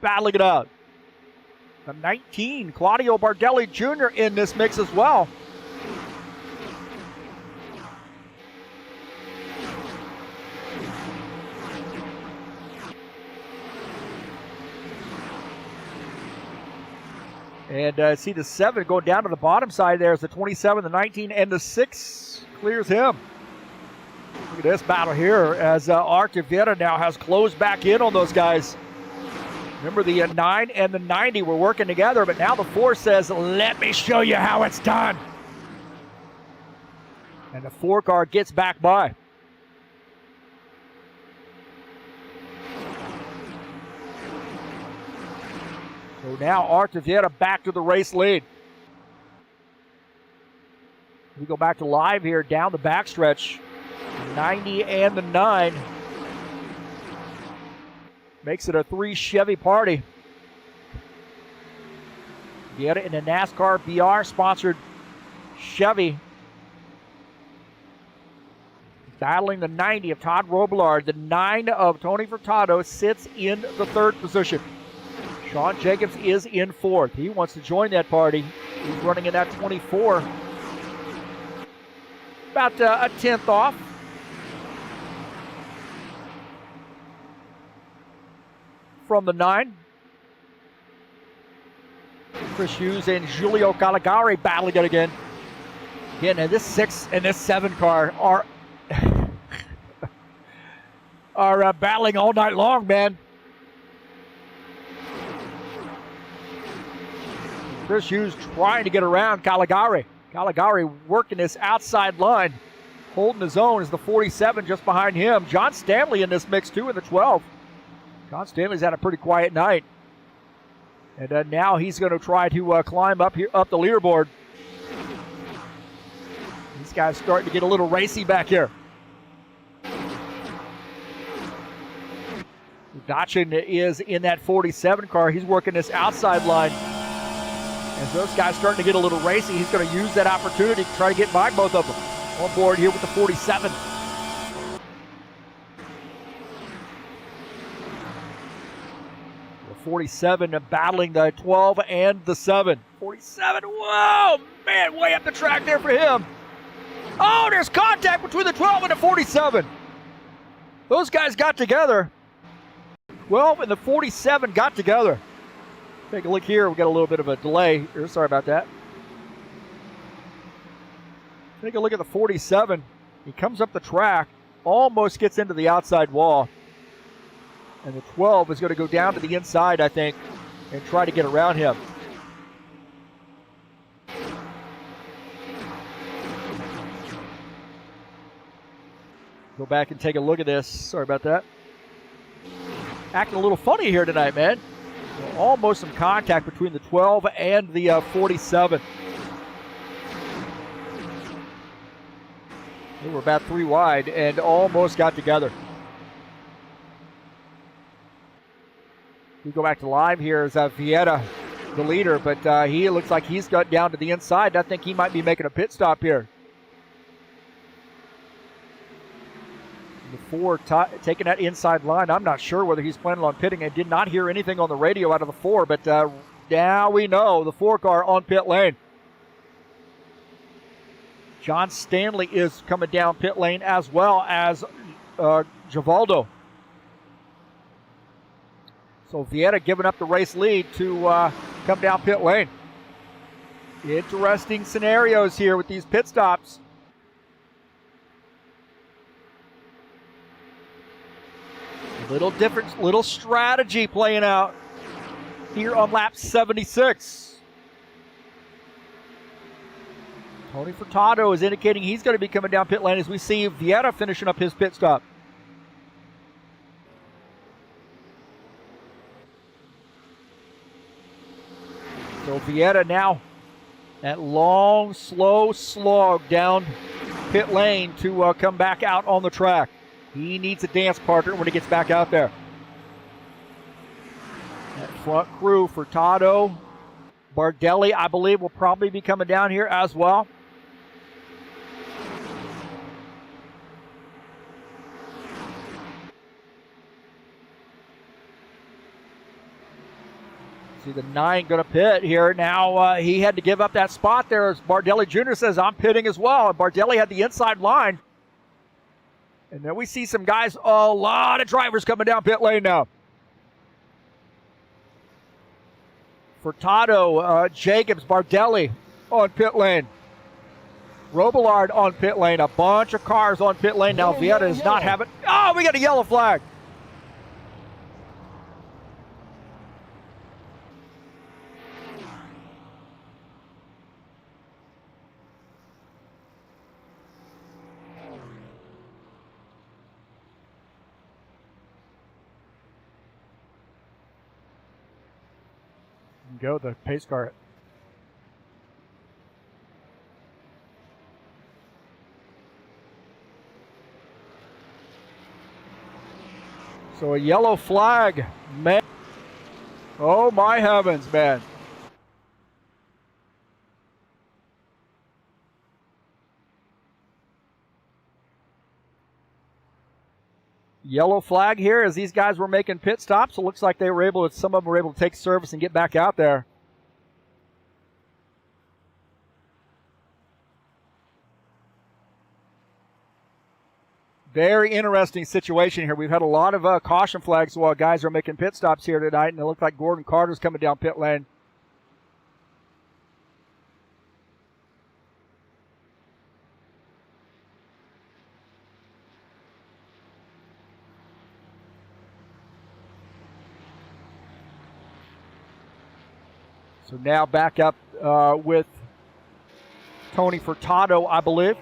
battling it out. The 19, Claudio Bardelli Jr. in this mix as well. And see the 7 going down to the bottom side there is the 27, the 19, and the 6 clears him. Look at this battle here as Artur Vieira now has closed back in on those guys. Remember the 9 and the 90 were working together, but now the 4 says, let me show you how it's done. And the 4 car gets back by. So now Artur Vieira back to the race lead. We go back to live here down the backstretch. 90 and the 9. Makes it a 3 Chevy party. Vieira in a NASCAR BR sponsored Chevy. Battling the 90 of Todd Robillard. The 9 of Tony Furtado sits in the 3rd position. Sean Jacobs is in 4th. He wants to join that party. He's running in that 24. About a 10th off. From the 9. Chris Hughes and Giulio Caligari battling it again. Again, and this 6 and this 7 car are battling all night long, man. Chris Hughes trying to get around Caligari. Caligari working this outside line, holding his own as the 47 just behind him. John Stanley in this mix too in the 12. John Stanley's had a pretty quiet night. And now he's going to try to climb up the leaderboard. These guys starting to get a little racy back here. Dotchin is in that 47 car. He's working this outside line. As those guys starting to get a little racy, he's going to use that opportunity to try to get by both of them. On board here with the 47. The 47 battling the 12 and the 7. 47, whoa, man, way up the track there for him. Oh, there's contact between the 12 and the 47. Those guys got together. 12 and the 47 got together. Take a look here. We got a little bit of a delay here. Sorry about that. Take a look at the 47. He comes up the track, almost gets into the outside wall. And the 12 is going to go down to the inside, I think, and try to get around him. Go back and take a look at this. Sorry about that. Acting a little funny here tonight, man. Almost some contact between the 12 and the 47. They were about 3 wide and almost got together. We go back to live here as Vieta, the leader, but he looks like he's got down to the inside. I think he might be making a pit stop here. The 4 taking that inside line. I'm not sure whether he's planning on pitting. I did not hear anything on the radio out of the 4, but now we know the 4 car on pit lane. John Stanley is coming down pit lane as well as Givaldo. So Vieta giving up the race lead to come down pit lane. Interesting scenarios here with these pit stops. Little different, little strategy playing out here on lap 76. Tony Furtado is indicating he's going to be coming down pit lane as we see Vieta finishing up his pit stop. So Vieta now, that long, slow slog down pit lane to come back out on the track. He needs a dance partner when he gets back out there. That front crew, Furtado, Bardelli, I believe, will probably be coming down here as well. See the 9 going to pit here. Now he had to give up that spot there as Bardelli Jr. says, I'm pitting as well. And Bardelli had the inside line. And then we see some guys, a lot of drivers coming down pit lane now. Furtado, Jacobs, Bardelli on pit lane. Robillard on pit lane. A bunch of cars on pit lane. Now Vieta does not have it. Oh, we got a yellow flag. Go the pace car. So a yellow flag, man. Oh my heavens, man. Yellow flag here as these guys were making pit stops. It looks like they were able to, some of them were able to take service and get back out there. Very interesting situation here. We've had a lot of caution flags while guys are making pit stops here tonight, and it looked like Gordon Carter's coming down pit lane. So now back up with Tony Furtado, I believe.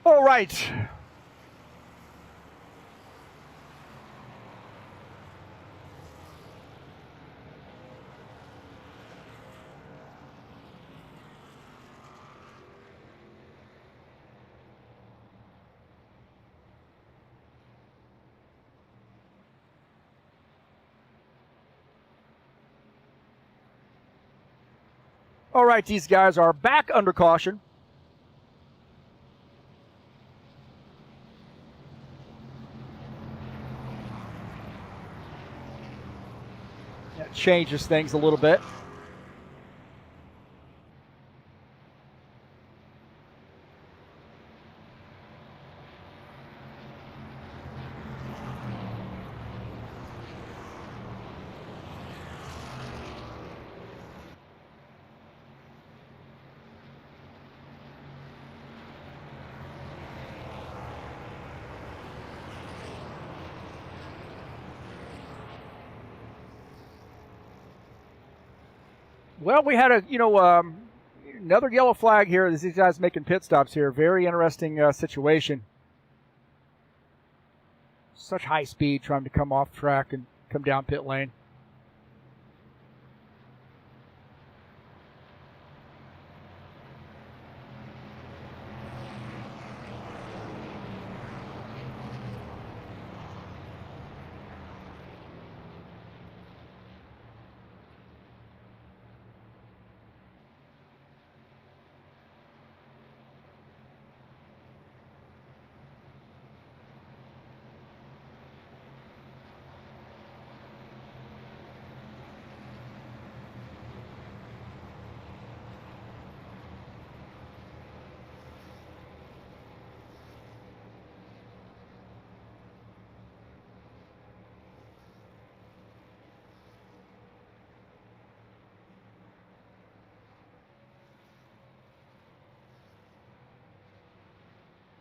All right. All right, these guys are back under caution. That changes things a little bit. Well, we had another yellow flag here. These guys making pit stops here. Very interesting situation. Such high speed trying to come off track and come down pit lane.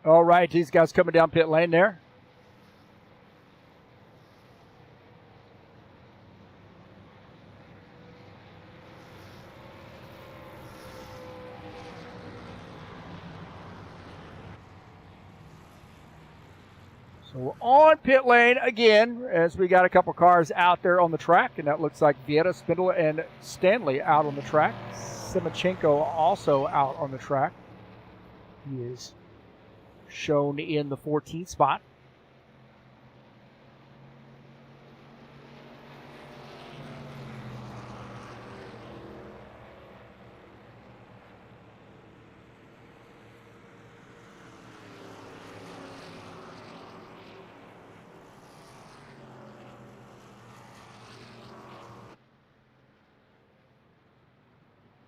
All right, these guys coming down pit lane there. So we're on pit lane again as we got a couple cars out there on the track, and that looks like Vieta, Spindler, and Stanley out on the track. Simachenko also out on the track. He is shown in the 14th spot.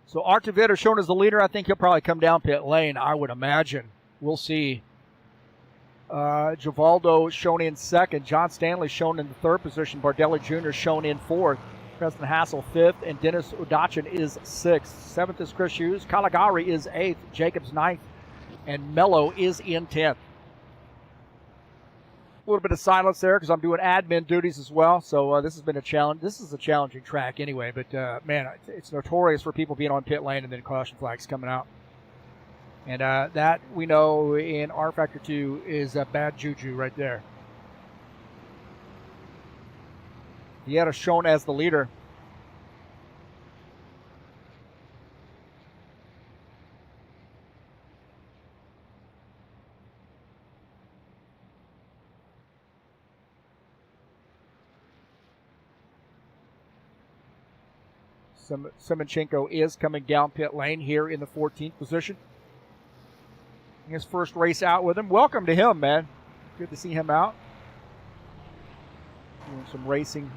So Artevita shown as the leader. I think he'll probably come down pit lane, I would imagine. We'll see. Givaldo shown in second. John Stanley shown in the third position. Bardelli Jr. shown in fourth. Preston Hassel fifth. And Dennis Udachin is sixth. Seventh is Chris Hughes. Caligari is eighth. Jacobs ninth. And Mello is in 10th. A little bit of silence there because I'm doing admin duties as well. So this has been a challenge. This is a challenging track anyway. But, man, it's notorious for people being on pit lane and then caution flags coming out. And that we know in rFactor 2 is a bad juju right there. Vieta shown as the leader. Simachenko is coming down pit lane here in the 14th position. His first race out with him. Welcome to him, man. Good to see him out. Doing some racing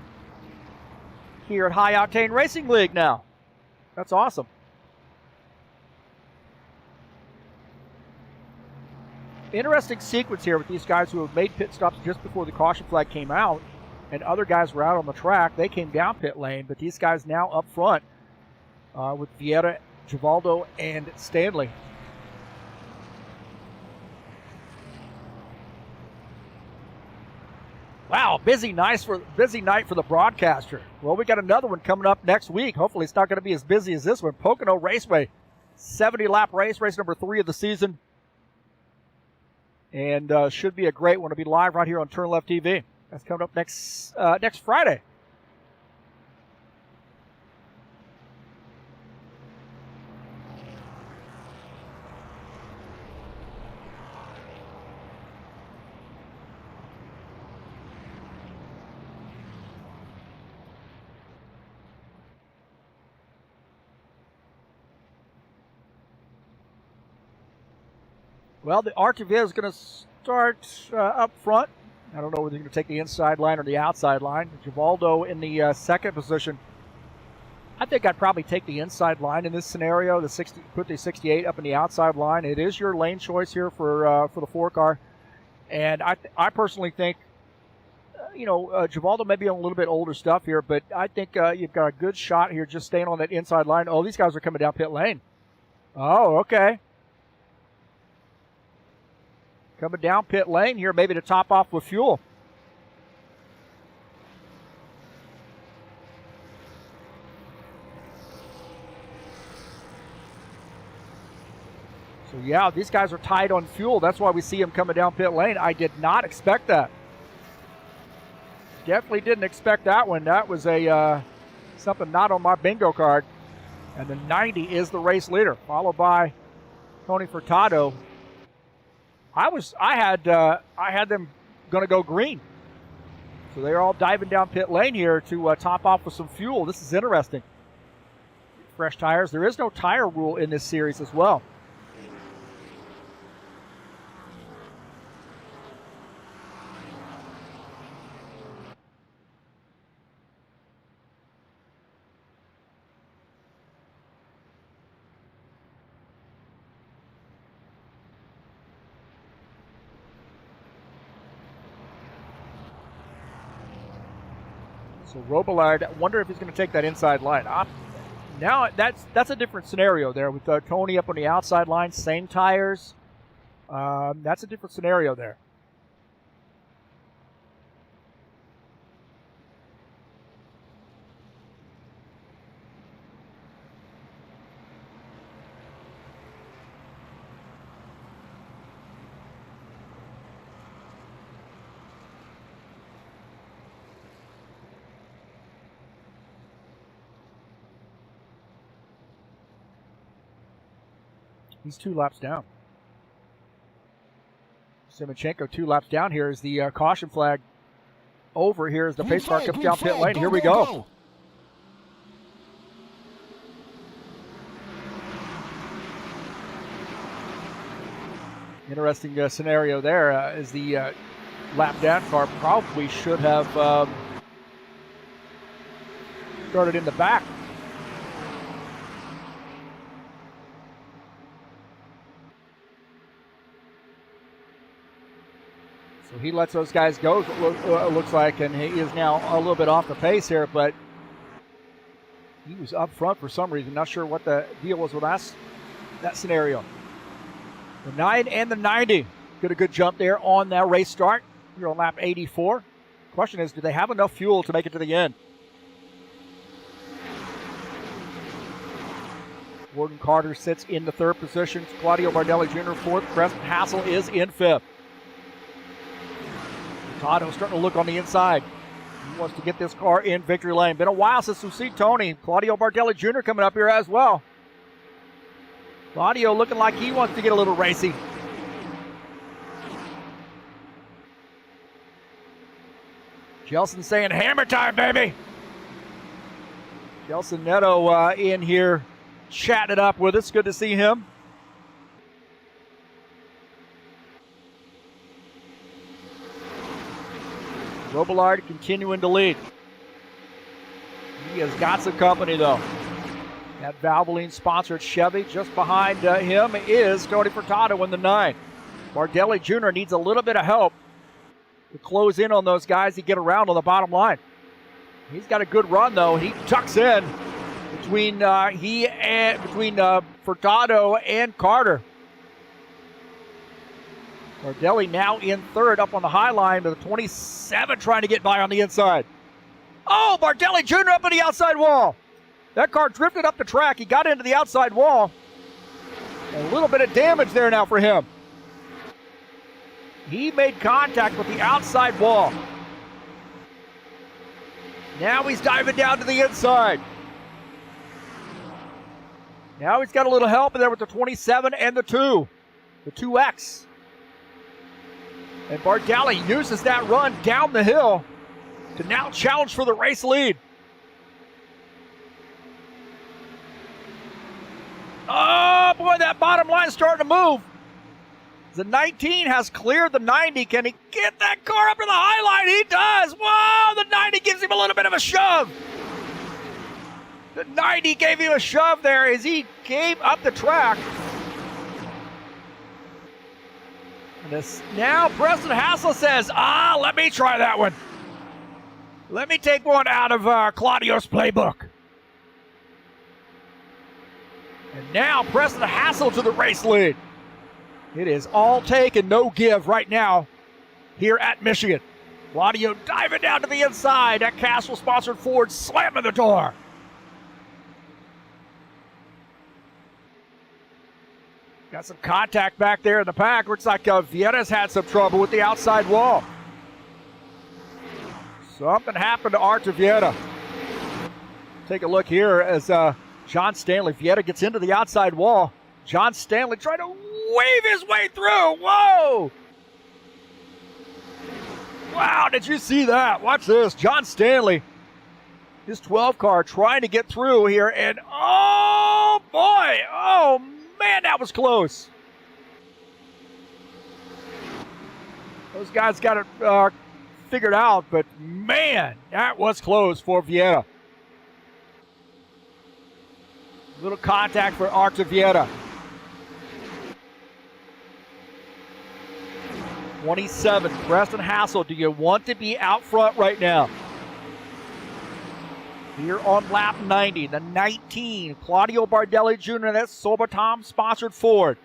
here at High Octane Racing League now. That's awesome. Interesting sequence here with these guys who have made pit stops just before the caution flag came out, and other guys were out on the track. They came down pit lane, but these guys now up front with Vieta, Givaldo, and Stanley. Wow, busy night for the broadcaster. Well, we got another one coming up next week. Hopefully it's not going to be as busy as this one. Pocono Raceway, 70-lap race number 3 of the season. And should be a great one. It'll be live right here on TurnLeftTV. That's coming up next Friday. Well, the RTV is going to start up front. I don't know whether they're going to take the inside line or the outside line. Givaldo in the second position. I think I'd probably take the inside line in this scenario. Put the 68 up in the outside line. It is your lane choice here for the 4-car. And I personally think, Givaldo may be on a little bit older stuff here, but I think you've got a good shot here just staying on that inside line. Oh, these guys are coming down pit lane. Oh, okay. Coming down pit lane here, maybe to top off with fuel. So yeah, these guys are tight on fuel. That's why we see them coming down pit lane. I did not expect that. Definitely didn't expect that one. That was a something not on my bingo card. And the 90 is the race leader, followed by Tony Furtado. I had them going to go green. So they're all diving down pit lane here to top off with some fuel. This is interesting. Fresh tires. There is no tire rule in this series as well. So Robillard, I wonder if he's going to take that inside line. Now that's a different scenario there with Tony up on the outside line, same tires. That's a different scenario there. He's 2 laps down. Simchenko 2 laps down here as the caution flag over here as the pace car comes down pit lane. Here we go. Interesting scenario there as the lap down car probably should have started in the back. So he lets those guys go, it looks like, and he is now a little bit off the pace here, but he was up front for some reason. Not sure what the deal was with that scenario. The 9 and the 90 get a good jump there on that race start. Here on lap 84. Question is, do they have enough fuel to make it to the end? Gordon Carter sits in the 3rd position. Claudio Bardelli Jr. 4th. Preston Hassel is in 5th. Furtado starting to look on the inside. He wants to get this car in victory lane. Been a while since we've seen Tony. Claudio Bardelli Jr. coming up here as well. Claudio looking like he wants to get a little racy. Jelson saying hammer time, baby. Jelson Neto in here chatting it up with us. Good to see him. Robillard continuing to lead. He has got some company, though. That Valvoline-sponsored Chevy just behind him is Tony Furtado in the 9. Bardelli Jr. needs a little bit of help to close in on those guys to get around on the bottom line. He's got a good run, though. He tucks in between Furtado and Carter. Bardelli now in 3rd up on the high line, but the 27 trying to get by on the inside. Oh, Bardelli Jr. up on the outside wall. That car drifted up the track. He got into the outside wall. A little bit of damage there now for him. He made contact with the outside wall. Now he's diving down to the inside. Now he's got a little help in there with the 27 and the 2. The 2X. And Bardelli uses that run down the hill to now challenge for the race lead. Oh, boy, that bottom line's starting to move. The 19 has cleared the 90. Can he get that car up to the high line? He does. Whoa, the 90 gives him a little bit of a shove. The 90 gave him a shove there as he came up the track. And now Preston Hassel says, let me try that one. Let me take one out of Claudio's playbook. And now Preston Hassel to the race lead. It is all take and no give right now here at Michigan. Claudio diving down to the inside. That Castle-sponsored Ford slamming the door. Got some contact back there in the pack. Looks like Vietta's had some trouble with the outside wall. Something happened to Artur Vietta. Take a look here as John Stanley. Vietta gets into the outside wall. John Stanley trying to wave his way through. Whoa! Wow, did you see that? Watch this. John Stanley, his 12 car trying to get through here, and oh boy! Oh man, that was close. Those guys got it figured out, but man, that was close for Vietta. Little contact for Artur Vietta. 27, Preston Hassel, do you want to be out front right now? Here on lap 90, the 19, Claudio Bardelli Jr., that's Sobertom sponsored Ford.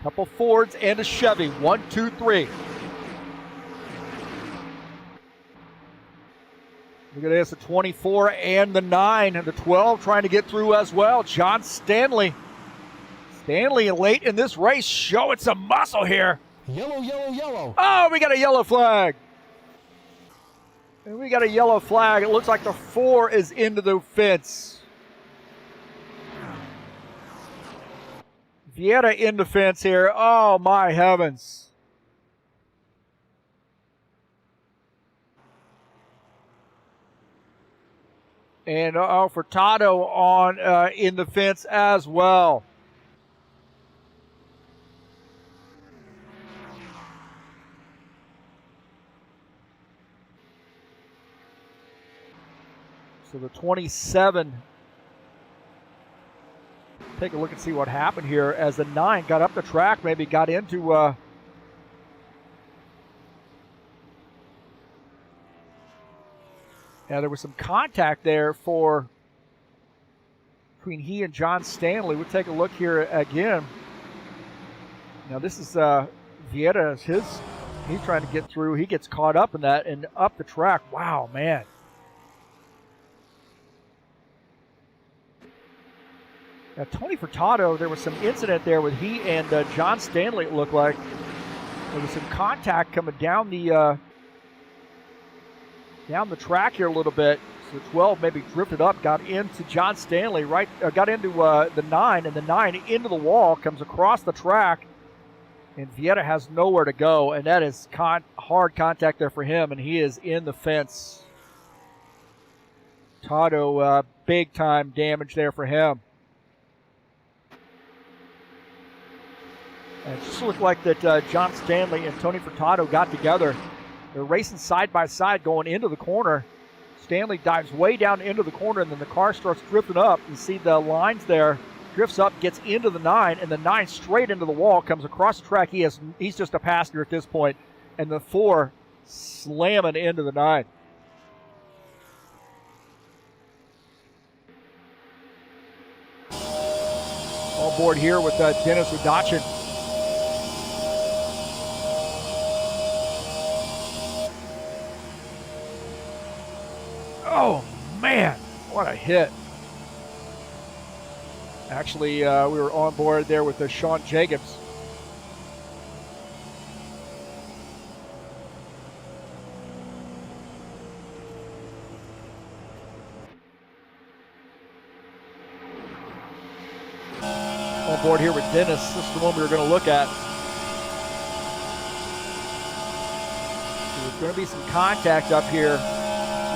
Couple Fords and a Chevy, 1, 2, 3. Look at this, the 24 and the 9, and the 12 trying to get through as well. John Stanley. Stanley late in this race showing some muscle here. Yellow, yellow, yellow. Oh, we got a yellow flag. And we got a yellow flag. It looks like the 4 is into the fence. Vietta in the fence here. Oh, my heavens. And Furtado on in the fence as well. So the 27, take a look and see what happened here as the 9 got up the track, maybe got into yeah, there was some contact there between he and John Stanley. We'll take a look here again. Now this is Vietta, he's trying to get through. He gets caught up in that and up the track. Wow, man. Now, Tony Furtado, there was some incident there with he and John Stanley, it looked like. There was some contact coming down the track here a little bit. So the 12 maybe drifted up, got into John Stanley, got into the 9, and the 9 into the wall, comes across the track, and Vietta has nowhere to go, and that is hard contact there for him, and he is in the fence. Furtado, big time damage there for him. And it just looked like that John Stanley and Tony Furtado got together. They're racing side by side going into the corner. Stanley dives way down into the corner, and then the car starts drifting up. You see the lines there. Drifts up, gets into the 9, and the 9 straight into the wall, comes across the track. He's just a passenger at this point. And the 4 slamming into the 9. On board here with Dennis Udachin. Oh, man, what a hit. Actually, we were on board there with Sean Jacobs. On board here with Dennis. This is the one we were going to look at. So there's going to be some contact up here.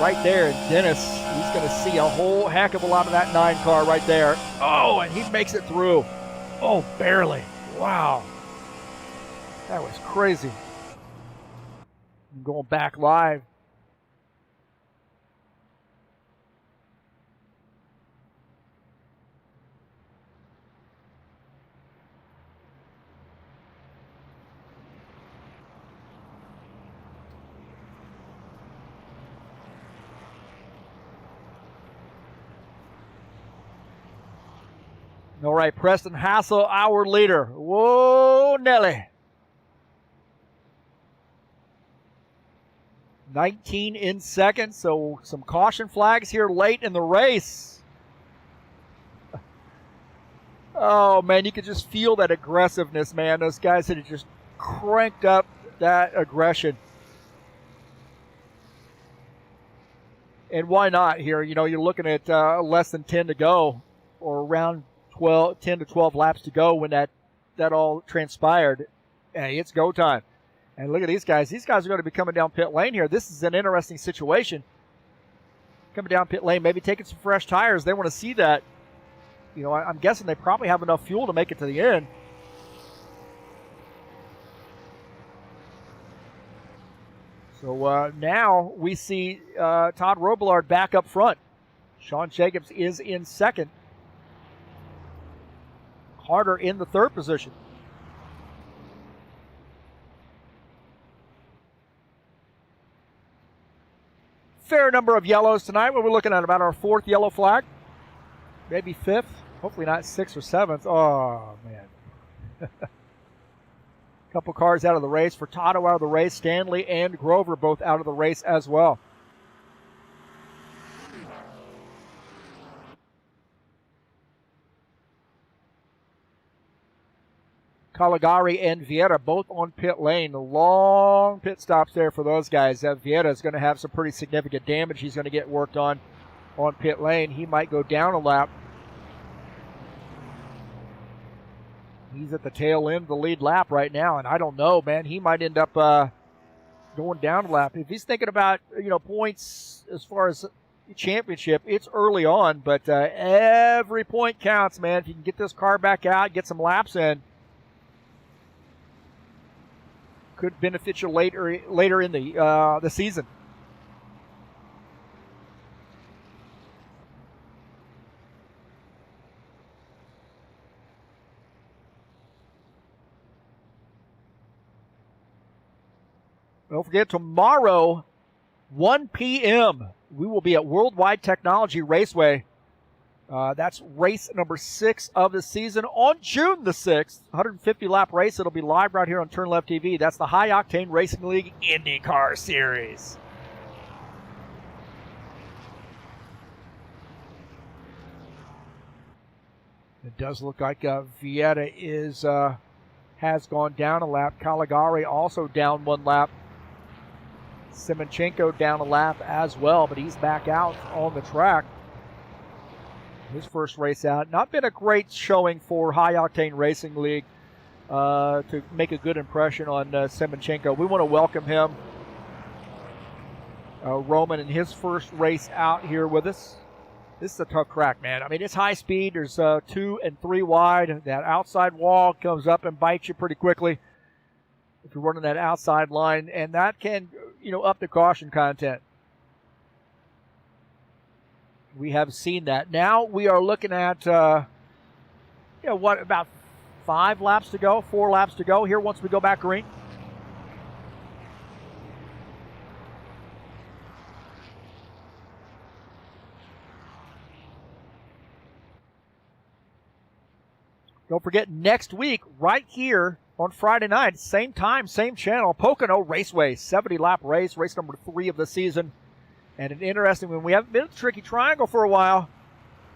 Right there, and Dennis, he's going to see a whole heck of a lot of that 9 car right there. Oh, and he makes it through. Oh, barely. Wow. That was crazy. I'm going back live. All right, Preston Hassel, our leader. Whoa, Nelly. 19 in second, so some caution flags here late in the race. Oh, man, you could just feel that aggressiveness, man. Those guys that had just cranked up that aggression. And why not here? You know, you're looking at less than 10 to go, or around 10 to 12 laps to go when that all transpired. Hey, it's go time. And look at these guys. These guys are going to be coming down pit lane here. This is an interesting situation. Coming down pit lane, maybe taking some fresh tires. They want to see that. You know, I'm guessing they probably have enough fuel to make it to the end. So now we see Todd Robillard back up front. Sean Jacobs is in second. Carter in the third position. Fair number of yellows tonight. We're looking at about our fourth yellow flag. Maybe fifth. Hopefully not sixth or seventh. Oh, man. Couple cars out of the race. Furtado out of the race. Stanley and Grover both out of the race as well. Caligari and Vieira both on pit lane. Long pit stops there for those guys. Vieira is going to have some pretty significant damage he's going to get worked on pit lane. He might go down a lap. He's at the tail end of the lead lap right now, and I don't know, man. He might end up going down a lap. If he's thinking about, you know, points as far as championship, it's early on, but every point counts, man. If you can get this car back out, get some laps in, could benefit you later in the season. Don't forget, tomorrow, 1 p.m., we will be at Worldwide Technology Raceway. That's race number 6 of the season on June the 6th. 150-lap race. It'll be live right here on TurnLeftTV. That's the High Octane Racing League IndyCar Series. It does look like Vieira has gone down a lap. Caligari also down 1 lap. Simonchenko down a lap as well, but he's back out on the track. His first race out. Not been a great showing for High Octane Racing League to make a good impression on Simonchenko. We want to welcome him, Roman, in his first race out here with us. This is a tough track, man. I mean, it's high speed. There's 2 and 3 wide. That outside wall comes up and bites you pretty quickly if you're running that outside line, and that can, you know, up the caution content. We have seen that. Now we are looking at, about 5 laps to go, 4 laps to go here once we go back green. Don't forget, next week, right here on Friday night, same time, same channel, Pocono Raceway, 70-lap race, race number 3 of the season. And an interesting one. We haven't been at the Tricky Triangle for a while,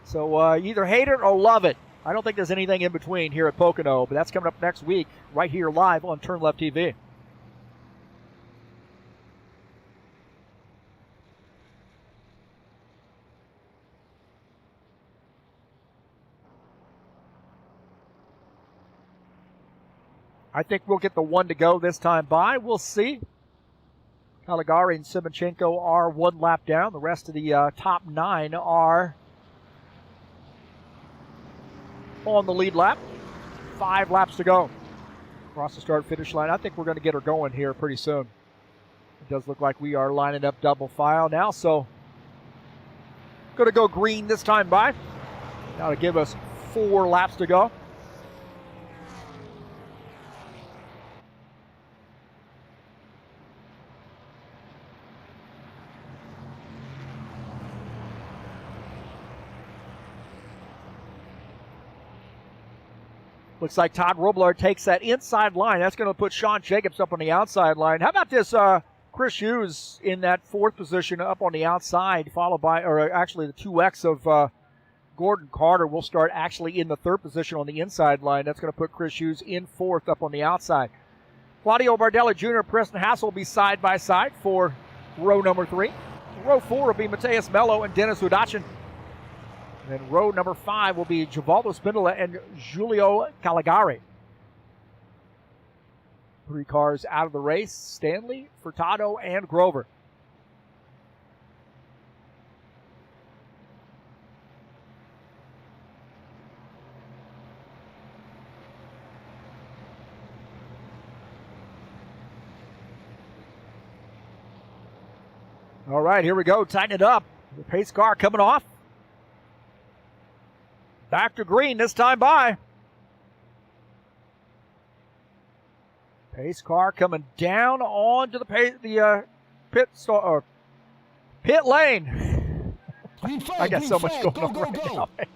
so you either hate it or love it. I don't think there's anything in between here at Pocono, but that's coming up next week, right here live on TurnLeftTV. I think we'll get the 1 to go this time by. We'll see. Caligari and Simonchenko are 1 lap down. The rest of the top 9 are on the lead lap. 5 laps to go. Across the start-finish line. I think we're going to get her going here pretty soon. It does look like we are lining up double file now, so going to go green this time by. Now to give us 4 laps to go. Looks like Todd Robillard takes that inside line. That's going to put Sean Jacobs up on the outside line. How about this Chris Hughes in that 4th position up on the outside, followed by, or actually the 2X of Gordon Carter will start actually in the third position on the inside line. That's going to put Chris Hughes in fourth up on the outside. Claudio Bardelli Jr. and Preston Hassel will be side by side for row number 3. Row 4 will be Mateus Mello and Dennis Udachin. And then row number 5 will be Givaldo Spindola and Giulio Caligari. 3 cars out of the race, Stanley, Furtado, and Grover. All right, here we go. Tighten it up. The pace car coming off. Back to green this time by. Pace car coming down onto the pit lane. Green flag, I got green so much flag. going on right now, man.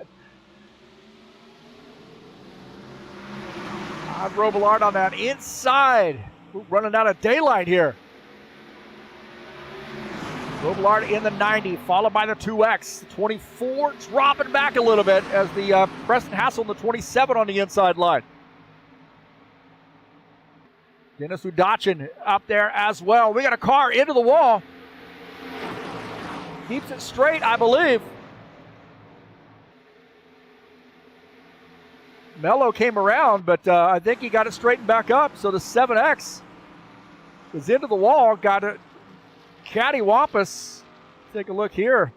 Robillard on that inside. Ooh, running out of daylight here. Robillard in the 90, followed by the 2X. The 24 dropping back a little bit as the Preston Hassel in the 27 on the inside line. Dennis Udachin up there as well. We got a car into the wall. Keeps it straight, I believe. Mello came around, but I think he got it straightened back up. So the 7X is into the wall. Got it. Cattywampus. Take a look here.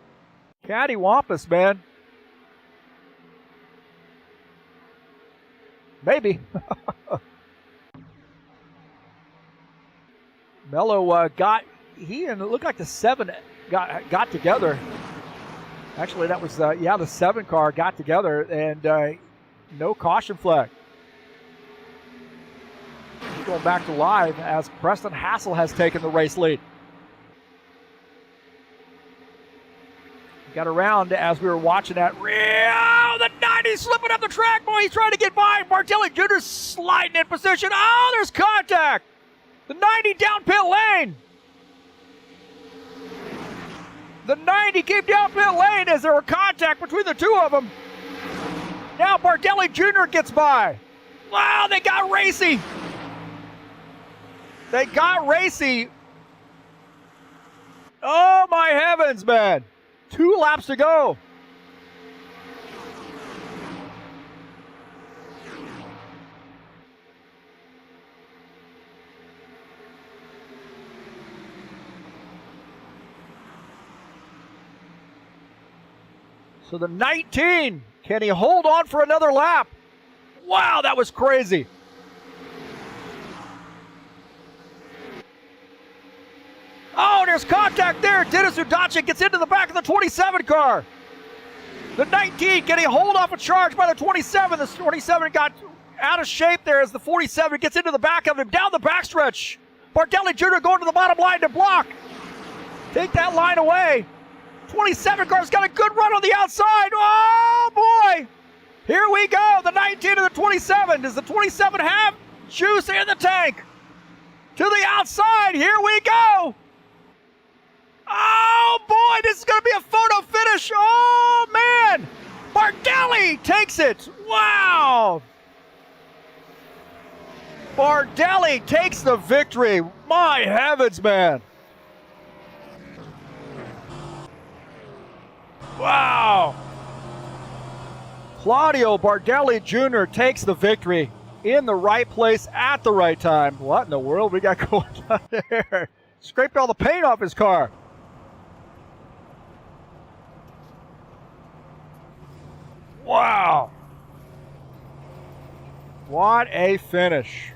Cattywampus, man. Maybe. Mello he and it looked like the 7 got together. Actually, that was the 7 car got together, and no caution flag. Going back to live as Preston Hassel has taken the race lead. Got around as we were watching that. Oh, the 90 slipping up the track. Boy, he's trying to get by. Bardelli Jr. sliding in position. Oh, there's contact. The 90 down pit lane. The 90 came down pit lane as there were contact between the two of them. Now Bardelli Jr. gets by. Wow, they got racy. They got racy. Oh, my heavens, man. 2 laps to go. So the 19, can he hold on for another lap? Wow, that was crazy. Oh, there's contact there. Dennis Udachin gets into the back of the 27 car. The 19 getting a hold off a charge by the 27. The 27 got out of shape there as the 47 gets into the back of him down the backstretch. Bardelli Jr. going to the bottom line to block. Take that line away. 27 car's got a good run on the outside. Oh, boy. Here we go. The 19 and the 27. Does the 27 have juice in the tank? To the outside. Here we go. Oh, boy, this is going to be a photo finish. Oh, man. Bardelli takes it. Wow. Bardelli takes the victory. My heavens, man. Wow. Claudio Bardelli Jr. takes the victory in the right place at the right time. What in the world we got going on there? Scraped all the paint off his car. Wow. What a finish.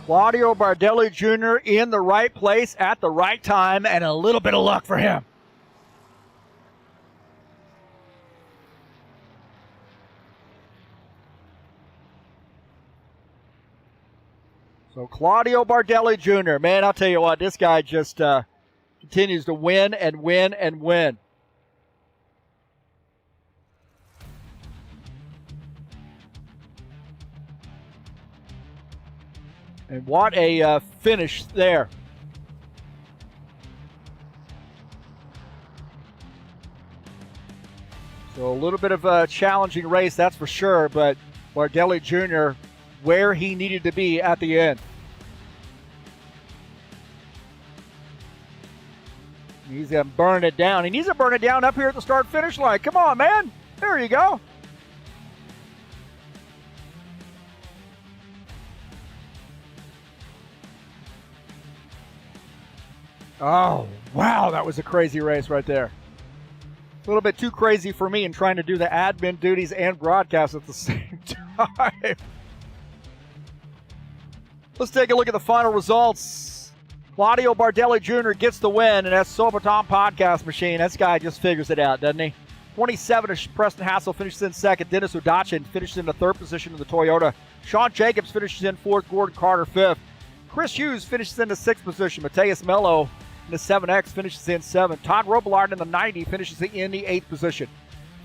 Claudio Bardelli Jr. in the right place at the right time, and a little bit of luck for him. So Claudio Bardelli Jr., man, I'll tell you what, this guy just continues to win and win and win. And what a finish there. So a little bit of a challenging race, that's for sure, but Bardelli Jr. where he needed to be at the end. He's going to burn it down. He needs to burn it down up here at the start-finish line. Come on, man. There you go. Oh, wow, that was a crazy race right there. A little bit too crazy for me in trying to do the admin duties and broadcast at the same time. Let's take a look at the final results. Claudio Bardelli Jr. gets the win, and that's Sobaton Podcast Machine. This guy just figures it out, doesn't he? 27-ish, Preston Hassel finishes in second. Dennis Udachin finishes in the third position in the Toyota. Sean Jacobs finishes in fourth. Gordon Carter fifth. Chris Hughes finishes in the sixth position. Mateus Mello in the 7X finishes in seventh. Todd Robillard in the 90 finishes in the eighth position.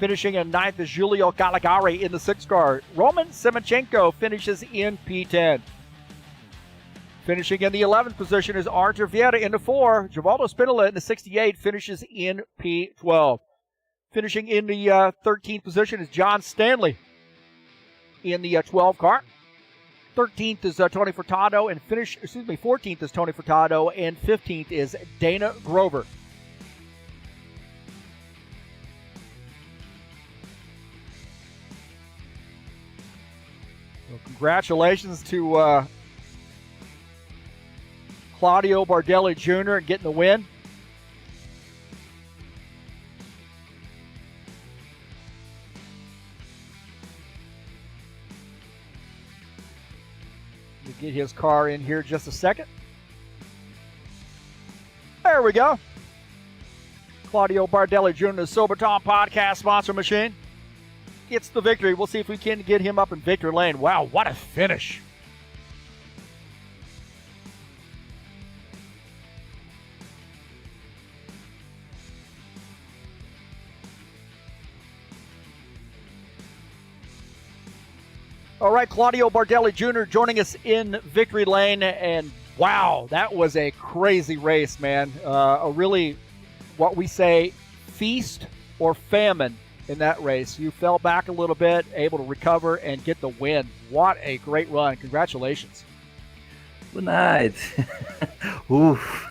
Finishing in ninth is Julio Caligari in the 6 car. Roman Semachenko finishes in P10. Finishing in the 11th position is Artur Vieira in the 4. Givaldo Spinola in the 68 finishes in P12. Finishing in the 13th position is John Stanley in the 12 car. 13th is Tony Furtado, and 14th is Tony Furtado, and 15th is Dana Grover. So congratulations to Claudio Bardelli Jr. getting the win. We'll get his car in here just a second. There we go. Claudio Bardelli Jr., the Sobaton Podcast sponsor machine, gets the victory. We'll see if we can get him up in victory lane. Wow, what a finish. All right, Claudio Bardelli Jr. joining us in victory lane, and wow, that was a crazy race, man. A really, what we say, feast or famine in that race. You fell back a little bit, able to recover and get the win. What a great run. Congratulations. Good night. Oof.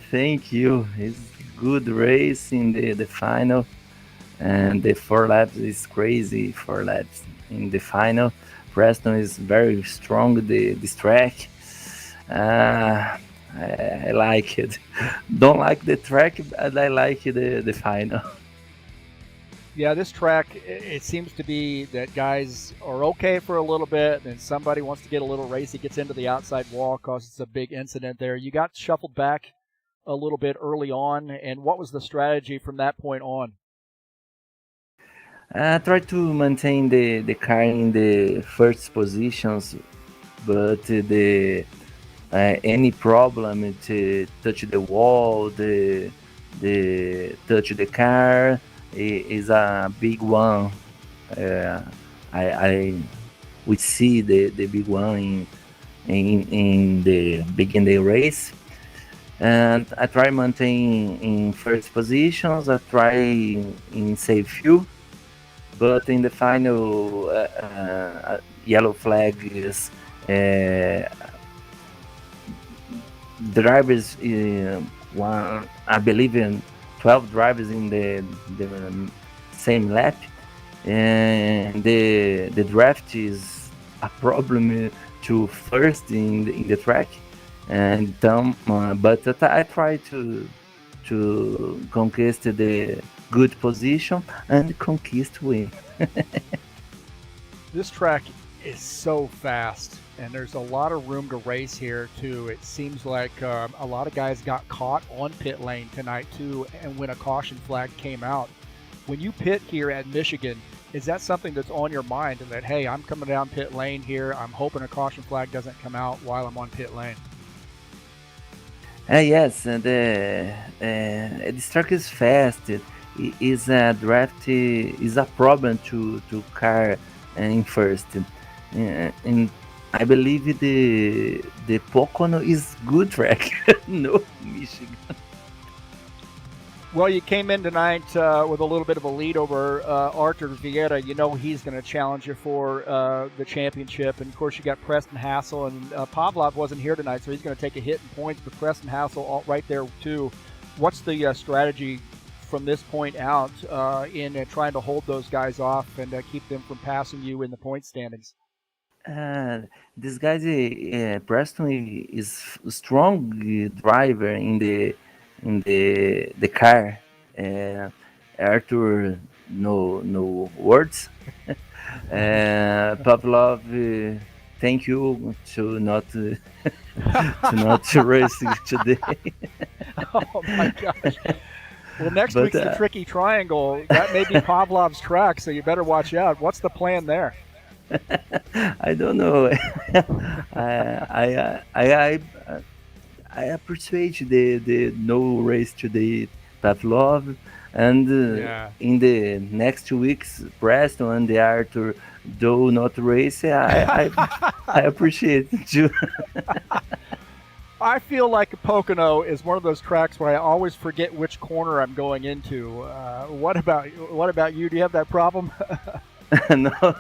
Thank you. It's good race in the final. And the 4 laps is crazy. 4 laps in the final. Preston is very strong. This track, I like it. Don't like the track, but I like the final. Yeah, this track, it seems to be that guys are okay for a little bit, and somebody wants to get a little racy, gets into the outside wall, causes a big incident there. You got shuffled back a little bit early on, and what was the strategy from that point on? I try to maintain the car in the first positions, but any problem to touch the wall, the touch the car is a big one. We see the big one in the beginning race, and I try maintain in first positions. I try in save fuel. But in the final, yellow flag is drivers. I believe in 12 drivers in the same lap, and the draft is a problem to first in the track, and but I try to conquest the good position and conquest win. This track is so fast, and there's a lot of room to race here too. It seems like a lot of guys got caught on pit lane tonight too, and when a caution flag came out. When you pit here at Michigan, is that something that's on your mind, that hey, I'm coming down pit lane here, I'm hoping a caution flag doesn't come out while I'm on pit lane? Yes, this track is fast. It is a draft is a problem to car in first, and I believe the Pocono is good track. No, Michigan. Well, you came in tonight with a little bit of a lead over Arthur Vieira. You know he's going to challenge you for the championship. And, of course, you got Preston Hassel. And Pavlov wasn't here tonight, so he's going to take a hit in points. But Preston Hassel right there, too. What's the strategy from this point out in trying to hold those guys off and keep them from passing you in the point standings? This guy, Preston, is a strong driver in the car. Arthur, no words. Pavlov, thank you to not to not race today. Oh my gosh. Well, next week's the Tricky Triangle. That may be Pavlov's track, so you better watch out. What's the plan there? I don't know. I appreciate the no race today, Pavlov, and in the next 2 weeks, Preston and the Arthur do not race. I appreciate it too. I feel like Pocono is one of those tracks where I always forget which corner I'm going into. What about you? Do you have that problem? No,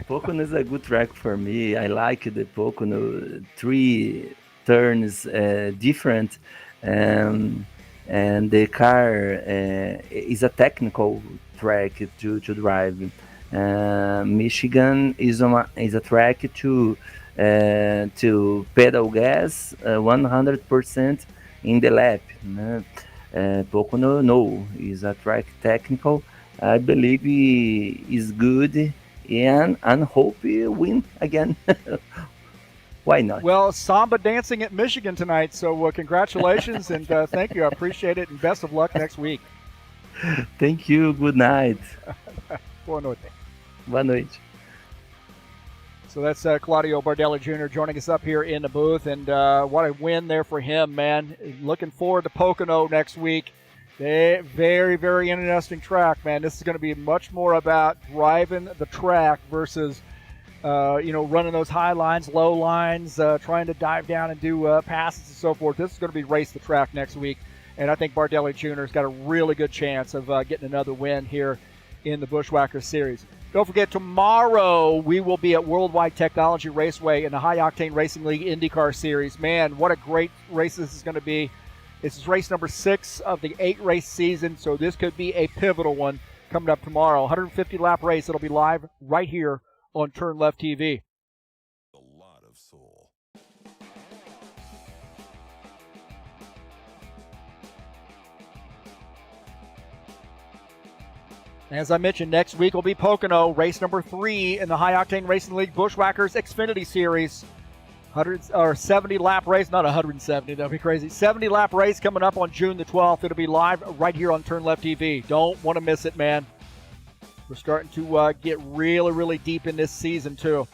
Pocono is a good track for me. I like the Pocono 3 turns different, and the car is a technical track to drive. Michigan is a track to pedal gas 100% in the lap. Pocono, no, is a track technical. I believe he is good and hope he win again. Why not? Well, Samba dancing at Michigan tonight, so congratulations and thank you. I appreciate it, and best of luck next week. Thank you. Good night. Boa noite. Boa noite. So that's Claudio Bardelli Jr. joining us up here in the booth, and what a win there for him, man. Looking forward to Pocono next week. Very, very interesting track, man. This is going to be much more about driving the track versus, running those high lines, low lines, trying to dive down and do passes and so forth. This is going to be race the track next week, and I think Bardelli Jr. has got a really good chance of getting another win here in the Buschwackers Series. Don't forget, tomorrow we will be at Worldwide Technology Raceway in the High Octane Racing League IndyCar Series. Man, what a great race this is going to be. This is race number 6 of the 8-race season, so this could be a pivotal one coming up tomorrow. 150-lap race. It'll be live right here on TurnLeftTV. A lot of soul. As I mentioned, next week will be Pocono, race number 3 in the High Octane Racing League Buschwackers Xfinity Series. 70-lap race, not 170, that'd be crazy. 70-lap race coming up on June the 12th. It'll be live right here on TurnLeftTV. Don't want to miss it, man. We're starting to get really, really deep in this season, too.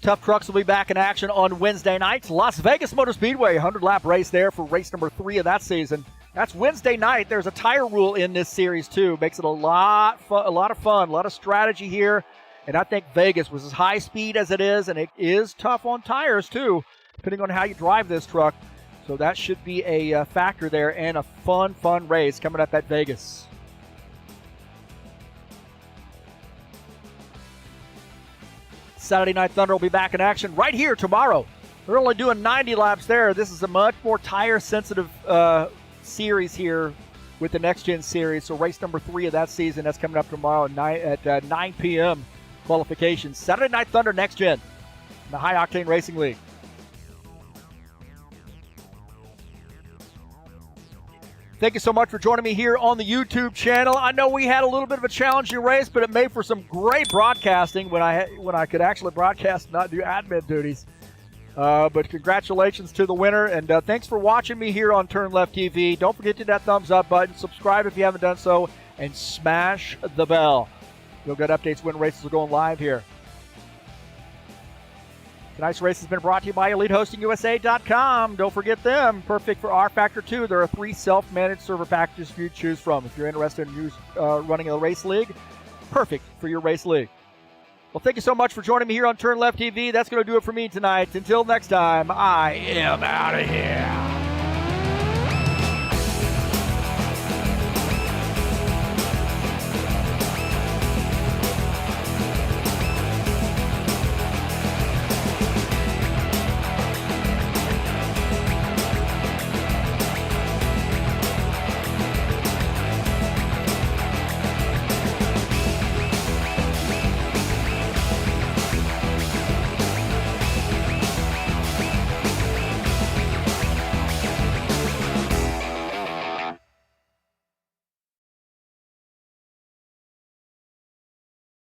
Tough Trucks will be back in action on Wednesday nights. Las Vegas Motor Speedway, 100-lap race there for race number 3 of that season. That's Wednesday night. There's a tire rule in this series, too. Makes it a lot of fun, a lot of strategy here. And I think Vegas was as high speed as it is, and it is tough on tires, too, depending on how you drive this truck. So that should be a factor there, and a fun race coming up at Vegas. Saturday Night Thunder will be back in action right here tomorrow. They're only doing 90 laps there. This is a much more tire-sensitive series here with the Next Gen Series. So race number 3 of that season, that's coming up tomorrow at 9 p.m. qualifications. Saturday Night Thunder Next Gen, the High Octane Racing League. Thank you so much for joining me here on the YouTube channel. I know we had a little bit of a challenging race, but it made for some great broadcasting when I could actually broadcast and not do admin duties. But congratulations to the winner, and thanks for watching me here on TurnLeftTV. Don't forget to hit that thumbs up button, subscribe if you haven't done so, and smash the bell. You'll get updates when races are going live here. Tonight's race has been brought to you by EliteHostingUSA.com. Don't forget them. Perfect for rFactor 2. There are 3 self-managed server packages for you to choose from. If you're interested in running a race league, perfect for your race league. Well, thank you so much for joining me here on Turn Left TV. That's going to do it for me tonight. Until next time, I am out of here.